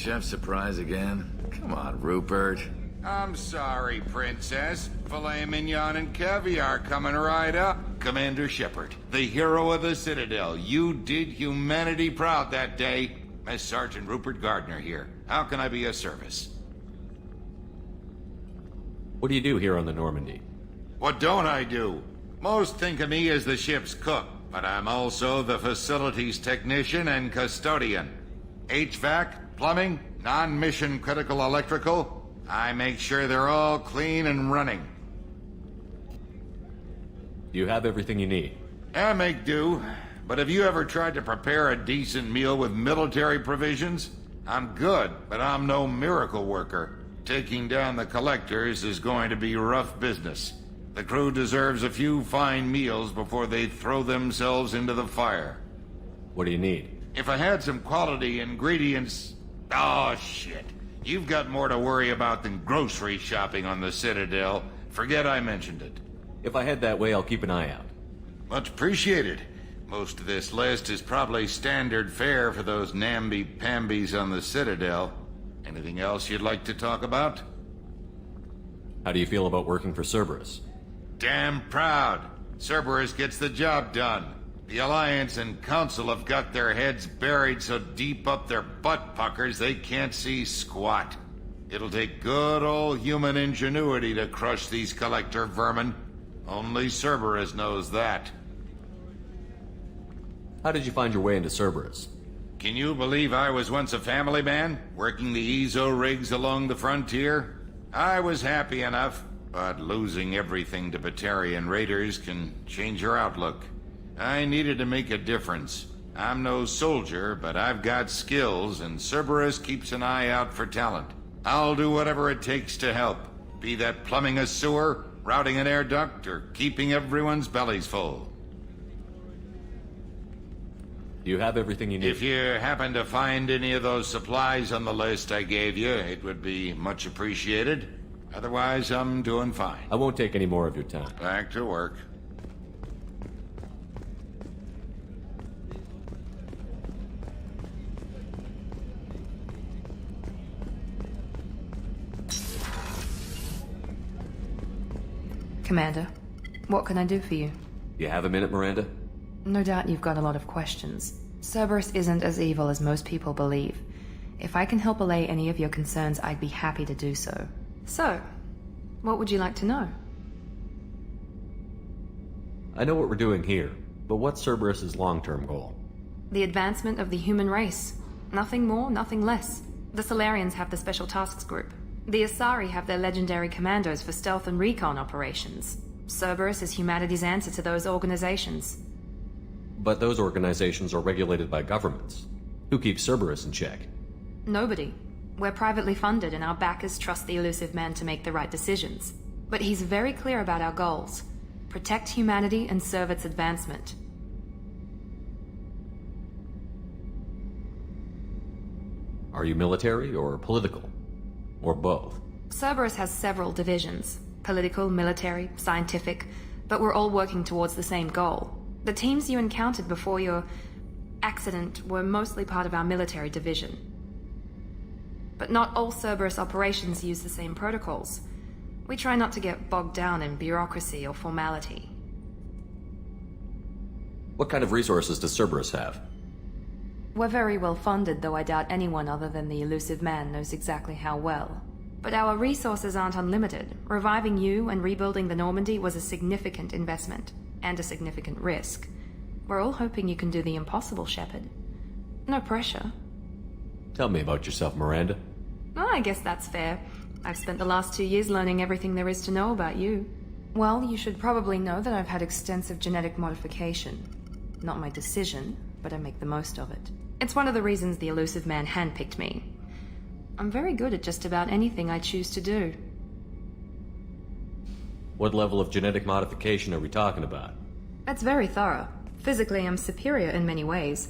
[SPEAKER 6] Chef surprise again? Come on, Rupert.
[SPEAKER 19] I'm sorry, Princess. Filet mignon and caviar coming right up. Commander Shepard, the hero of the Citadel. You did humanity proud that day. As Sergeant Rupert Gardner here. How can I be of service?
[SPEAKER 13] What do you do here on the Normandy?
[SPEAKER 19] What don't I do? Most think of me as the ship's cook, but I'm also the facilities technician and custodian. HVAC, plumbing, non-mission critical electrical. I make sure they're all clean and running.
[SPEAKER 13] You have everything you need.
[SPEAKER 19] I make do, but have you ever tried to prepare a decent meal with military provisions? I'm good, but I'm no miracle worker. Taking down the collectors is going to be rough business. The crew deserves a few fine meals before they throw themselves into the fire.
[SPEAKER 13] What do you need?
[SPEAKER 19] If I had some quality ingredients... Oh, shit. You've got more to worry about than grocery shopping on the Citadel. Forget I mentioned it.
[SPEAKER 13] If I head that way, I'll keep an eye out.
[SPEAKER 19] Much appreciated. Most of this list is probably standard fare for those namby-pambies on the Citadel. Anything else you'd like to talk about?
[SPEAKER 13] How do you feel about working for Cerberus?
[SPEAKER 19] Damn proud. Cerberus gets the job done. The Alliance and Council have got their heads buried so deep up their butt puckers they can't see squat. It'll take good old human ingenuity to crush these collector vermin. Only Cerberus knows that.
[SPEAKER 13] How did you find your way into Cerberus?
[SPEAKER 19] Can you believe I was once a family man, working the EZO rigs along the frontier? I was happy enough, but losing everything to Batarian raiders can change your outlook. I needed to make a difference. I'm no soldier, but I've got skills, and Cerberus keeps an eye out for talent. I'll do whatever it takes to help, be that plumbing a sewer, routing an air duct, or keeping everyone's bellies full.
[SPEAKER 13] Do you have everything you need?
[SPEAKER 19] If you happen to find any of those supplies on the list I gave you, it would be much appreciated. Otherwise, I'm doing fine.
[SPEAKER 13] I won't take any more of your time.
[SPEAKER 19] Back to work.
[SPEAKER 1] Commander, what can I do for you?
[SPEAKER 13] You have a minute, Miranda?
[SPEAKER 1] No doubt you've got a lot of questions. Cerberus isn't as evil as most people believe. If I can help allay any of your concerns, I'd be happy to do so. So, what would you like to know?
[SPEAKER 13] I know what we're doing here, but what's Cerberus's long-term goal?
[SPEAKER 1] The advancement of the human race. Nothing more, nothing less. The Solarians have the Special Tasks Group. The Asari have their legendary commandos for stealth and recon operations. Cerberus is humanity's answer to those organizations.
[SPEAKER 13] But those organizations are regulated by governments. Who keeps Cerberus in check?
[SPEAKER 1] Nobody. We're privately funded and our backers trust the elusive man to make the right decisions. But he's very clear about our goals. Protect humanity and serve its advancement.
[SPEAKER 13] Are you military or political? Or both?
[SPEAKER 1] Cerberus has several divisions. Political, military, scientific, but we're all working towards the same goal. The teams you encountered before your accident were mostly part of our military division. But not all Cerberus operations use the same protocols. We try not to get bogged down in bureaucracy or formality.
[SPEAKER 13] What kind of resources does Cerberus have?
[SPEAKER 1] We're very well funded, though I doubt anyone other than the elusive man knows exactly how well. But our resources aren't unlimited. Reviving you and rebuilding the Normandy was a significant investment, and a significant risk. We're all hoping you can do the impossible, Shepard. No pressure.
[SPEAKER 13] Tell me about yourself, Miranda.
[SPEAKER 1] Oh, I guess that's fair. I've spent the last 2 years learning everything there is to know about you. Well, you should probably know that I've had extensive genetic modification. Not my decision, but I make the most of it. It's one of the reasons the elusive man handpicked me. I'm very good at just about anything I choose to do.
[SPEAKER 13] What level of genetic modification are we talking about?
[SPEAKER 1] That's very thorough. Physically, I'm superior in many ways.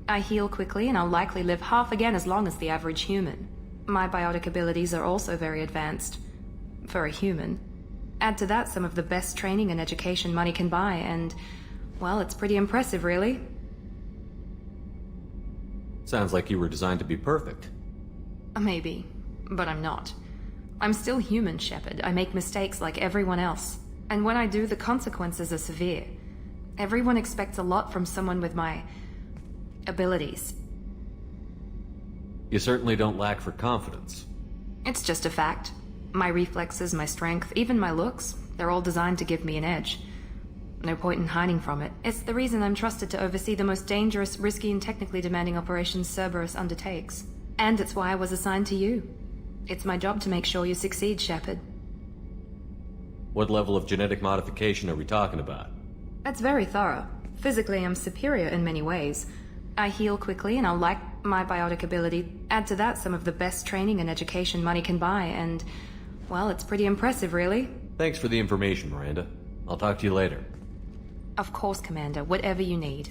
[SPEAKER 1] I heal quickly, and I'll likely live half again as long as the average human. My biotic abilities are also very advanced. For a human. Add to that some of the best training and education money can buy, and, well, it's pretty impressive, really.
[SPEAKER 13] Sounds like you were designed to be perfect.
[SPEAKER 1] Maybe, but I'm not. I'm still human, Shepard. I make mistakes like everyone else. And when I do, the consequences are severe. Everyone expects a lot from someone with my abilities.
[SPEAKER 13] You certainly don't lack for confidence.
[SPEAKER 1] It's just a fact. My reflexes, my strength, even my looks, they're all designed to give me an edge. No point in hiding from it. It's the reason I'm trusted to oversee the most dangerous, risky, and technically demanding operations Cerberus undertakes. And it's why I was assigned to you. It's my job to make sure you succeed, Shepard.
[SPEAKER 13] What level of genetic modification are we talking about?
[SPEAKER 1] That's very thorough. Physically, I'm superior in many ways. I heal quickly, and I'll like my biotic ability. Add to that some of the best training and education money can buy, and, well, it's pretty impressive, really.
[SPEAKER 13] Thanks for the information, Miranda. I'll talk to you later.
[SPEAKER 1] Of course, Commander. Whatever you need.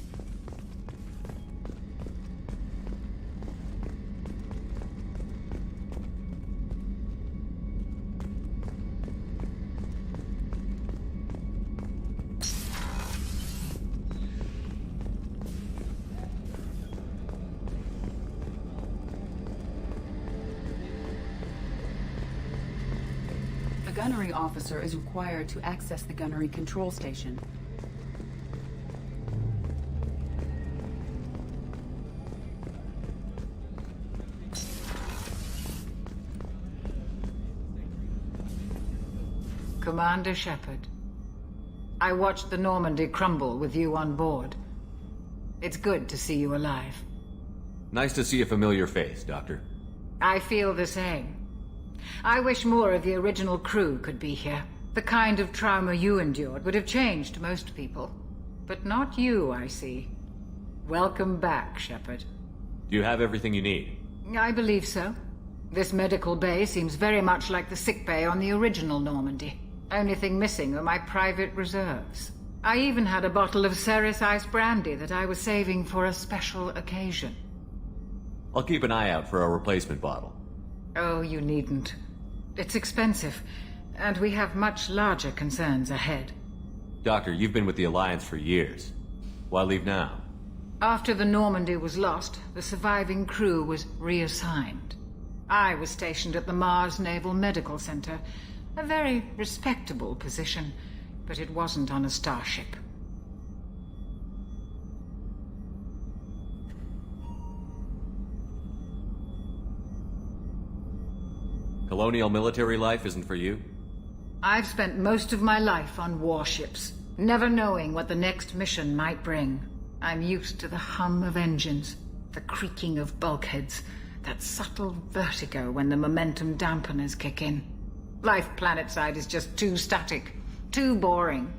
[SPEAKER 5] The gunnery officer is required to access the gunnery control station.
[SPEAKER 20] Commander Shepard, I watched the Normandy crumble with you on board. It's good to see you alive.
[SPEAKER 13] Nice to see a familiar face, Doctor.
[SPEAKER 20] I feel the same. I wish more of the original crew could be here. The kind of trauma you endured would have changed most people. But not you, I see. Welcome back, Shepard.
[SPEAKER 13] Do you have everything you need?
[SPEAKER 20] I believe so. This medical bay seems very much like the sick bay on the original Normandy. Only thing missing are my private reserves. I even had a bottle of Ceres Ice brandy that I was saving for a special occasion.
[SPEAKER 13] I'll keep an eye out for a replacement bottle.
[SPEAKER 20] Oh, you needn't. It's expensive, and we have much larger concerns ahead.
[SPEAKER 13] Doctor, you've been with the Alliance for years. Why leave now?
[SPEAKER 20] After the Normandy was lost, the surviving crew was reassigned. I was stationed at the Mars Naval Medical Center, a very respectable position, but it wasn't on a starship.
[SPEAKER 13] Colonial military life isn't for you?
[SPEAKER 20] I've spent most of my life on warships, never knowing what the next mission might bring. I'm used to the hum of engines, the creaking of bulkheads, that subtle vertigo when the momentum dampeners kick in. Life planetside is just too static, too boring.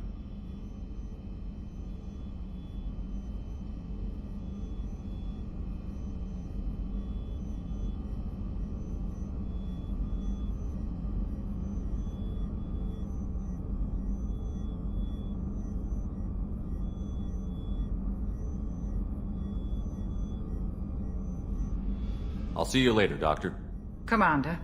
[SPEAKER 13] I'll see you later, Doctor.
[SPEAKER 20] Commander.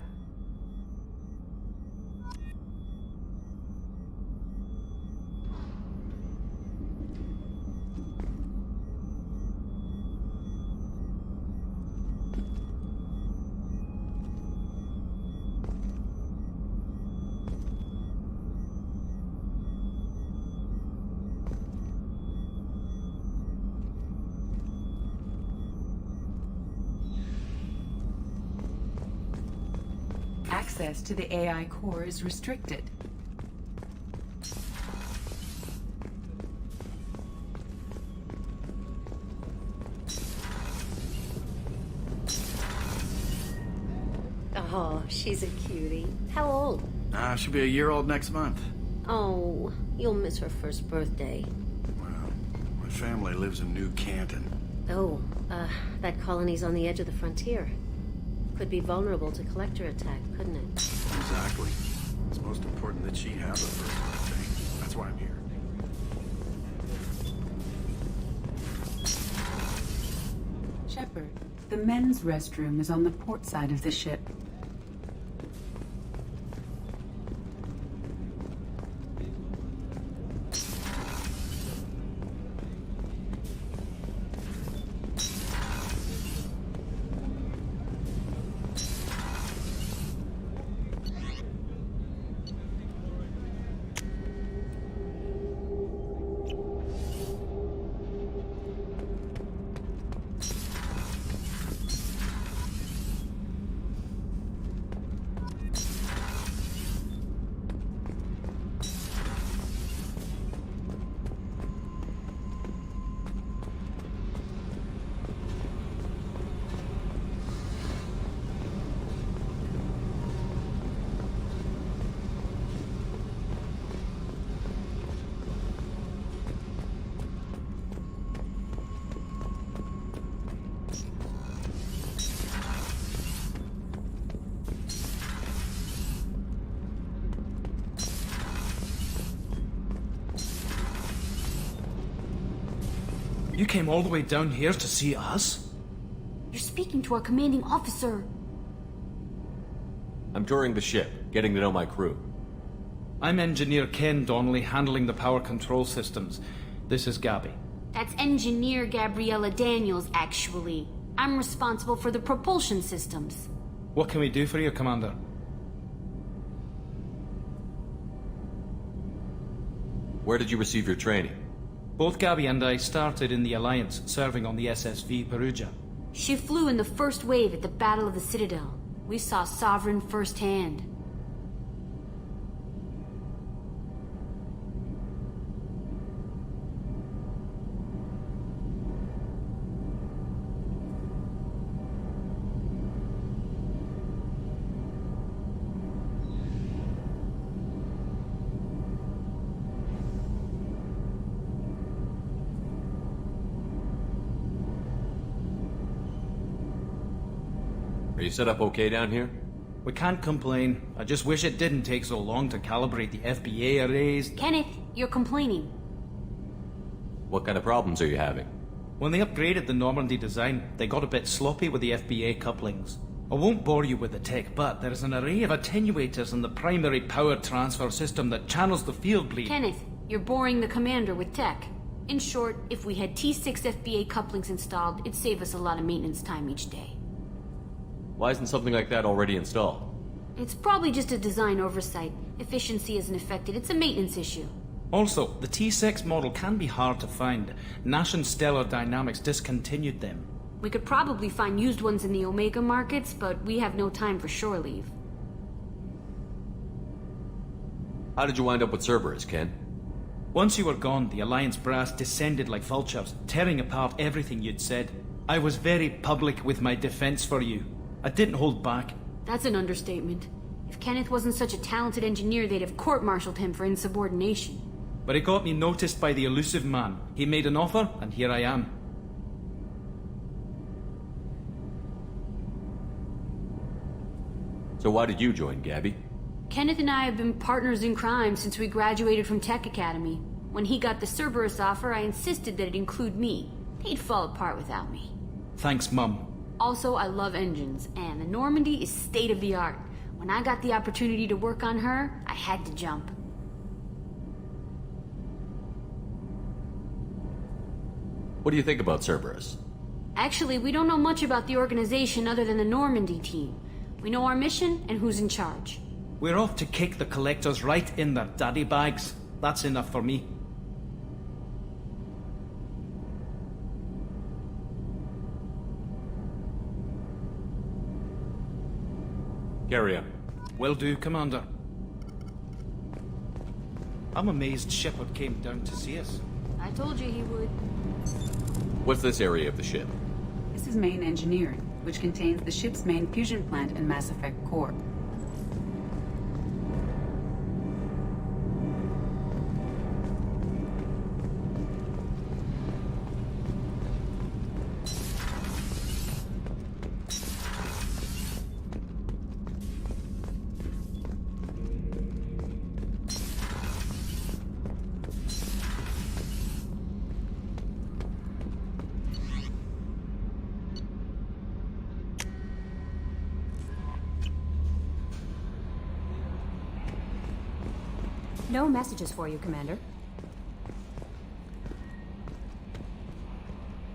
[SPEAKER 5] Access to the AI core is restricted.
[SPEAKER 21] Oh, she's a cutie. How old?
[SPEAKER 22] She'll be a year old next month.
[SPEAKER 21] Oh, you'll miss her first birthday.
[SPEAKER 22] Well, my family lives in New Canton.
[SPEAKER 21] Oh, that colony's on the edge of the frontier. Could be vulnerable to collector attack, couldn't it?
[SPEAKER 22] Exactly. It's most important that she have a first birthday. That's why I'm here.
[SPEAKER 5] Shepard, the men's restroom is on the port side of the ship.
[SPEAKER 15] You came all the way down here to see us?
[SPEAKER 23] You're speaking to our commanding officer.
[SPEAKER 13] I'm touring the ship, getting to know my crew.
[SPEAKER 15] I'm Engineer Ken Donnelly, handling the power control systems. This is Gabby.
[SPEAKER 23] That's Engineer Gabriella Daniels, actually. I'm responsible for the propulsion systems.
[SPEAKER 15] What can we do for you, Commander?
[SPEAKER 13] Where did you receive your training?
[SPEAKER 15] Both Gabby and I started in the Alliance, serving on the SSV Perugia.
[SPEAKER 23] She flew in the first wave at the Battle of the Citadel. We saw Sovereign firsthand.
[SPEAKER 13] Are you set up okay down here?
[SPEAKER 4] We can't complain. I just wish it didn't take so long to calibrate the FBA arrays.
[SPEAKER 23] Kenneth, you're complaining.
[SPEAKER 13] What kind of problems are you having?
[SPEAKER 4] When they upgraded the Normandy design, they got a bit sloppy with the FBA couplings. I won't bore you with the tech, but there is an array of attenuators in the primary power transfer system that channels the field bleed.
[SPEAKER 23] Kenneth, you're boring the commander with tech. In short, if we had T6 FBA couplings installed, it'd save us a lot of maintenance time each day.
[SPEAKER 13] Why isn't something like that already installed?
[SPEAKER 23] It's probably just a design oversight. Efficiency isn't affected, it's a maintenance issue.
[SPEAKER 4] Also, the T6 model can be hard to find. Nash and Stellar Dynamics discontinued them.
[SPEAKER 23] We could probably find used ones in the Omega markets, but we have no time for shore leave.
[SPEAKER 13] How did you wind up with Cerberus, Ken?
[SPEAKER 4] Once you were gone, the Alliance brass descended like vultures, tearing apart everything you'd said. I was very public with my defense for you. I didn't hold back.
[SPEAKER 23] That's an understatement. If Kenneth wasn't such a talented engineer, they'd have court-martialed him for insubordination.
[SPEAKER 4] But it got me noticed by the elusive man. He made an offer, and here I am.
[SPEAKER 13] So why did you join, Gabby?
[SPEAKER 23] Kenneth and I have been partners in crime since we graduated from Tech Academy. When he got the Cerberus offer, I insisted that it include me. He'd fall apart without me.
[SPEAKER 4] Thanks, Mum.
[SPEAKER 23] Also, I love engines, and the Normandy is state-of-the-art. When I got the opportunity to work on her, I had to jump.
[SPEAKER 13] What do you think about Cerberus?
[SPEAKER 23] Actually, we don't know much about the organization other than the Normandy team. We know our mission and who's in charge.
[SPEAKER 4] We're off to kick the collectors right in their daddy bags. That's enough for me.
[SPEAKER 13] Carry on.
[SPEAKER 4] Will do, Commander. I'm amazed Shepard came down to see us.
[SPEAKER 23] I told you he would.
[SPEAKER 13] What's this area of the ship?
[SPEAKER 5] This is main engineering, which contains the ship's main fusion plant and Mass Effect core.
[SPEAKER 18] No messages for you, Commander.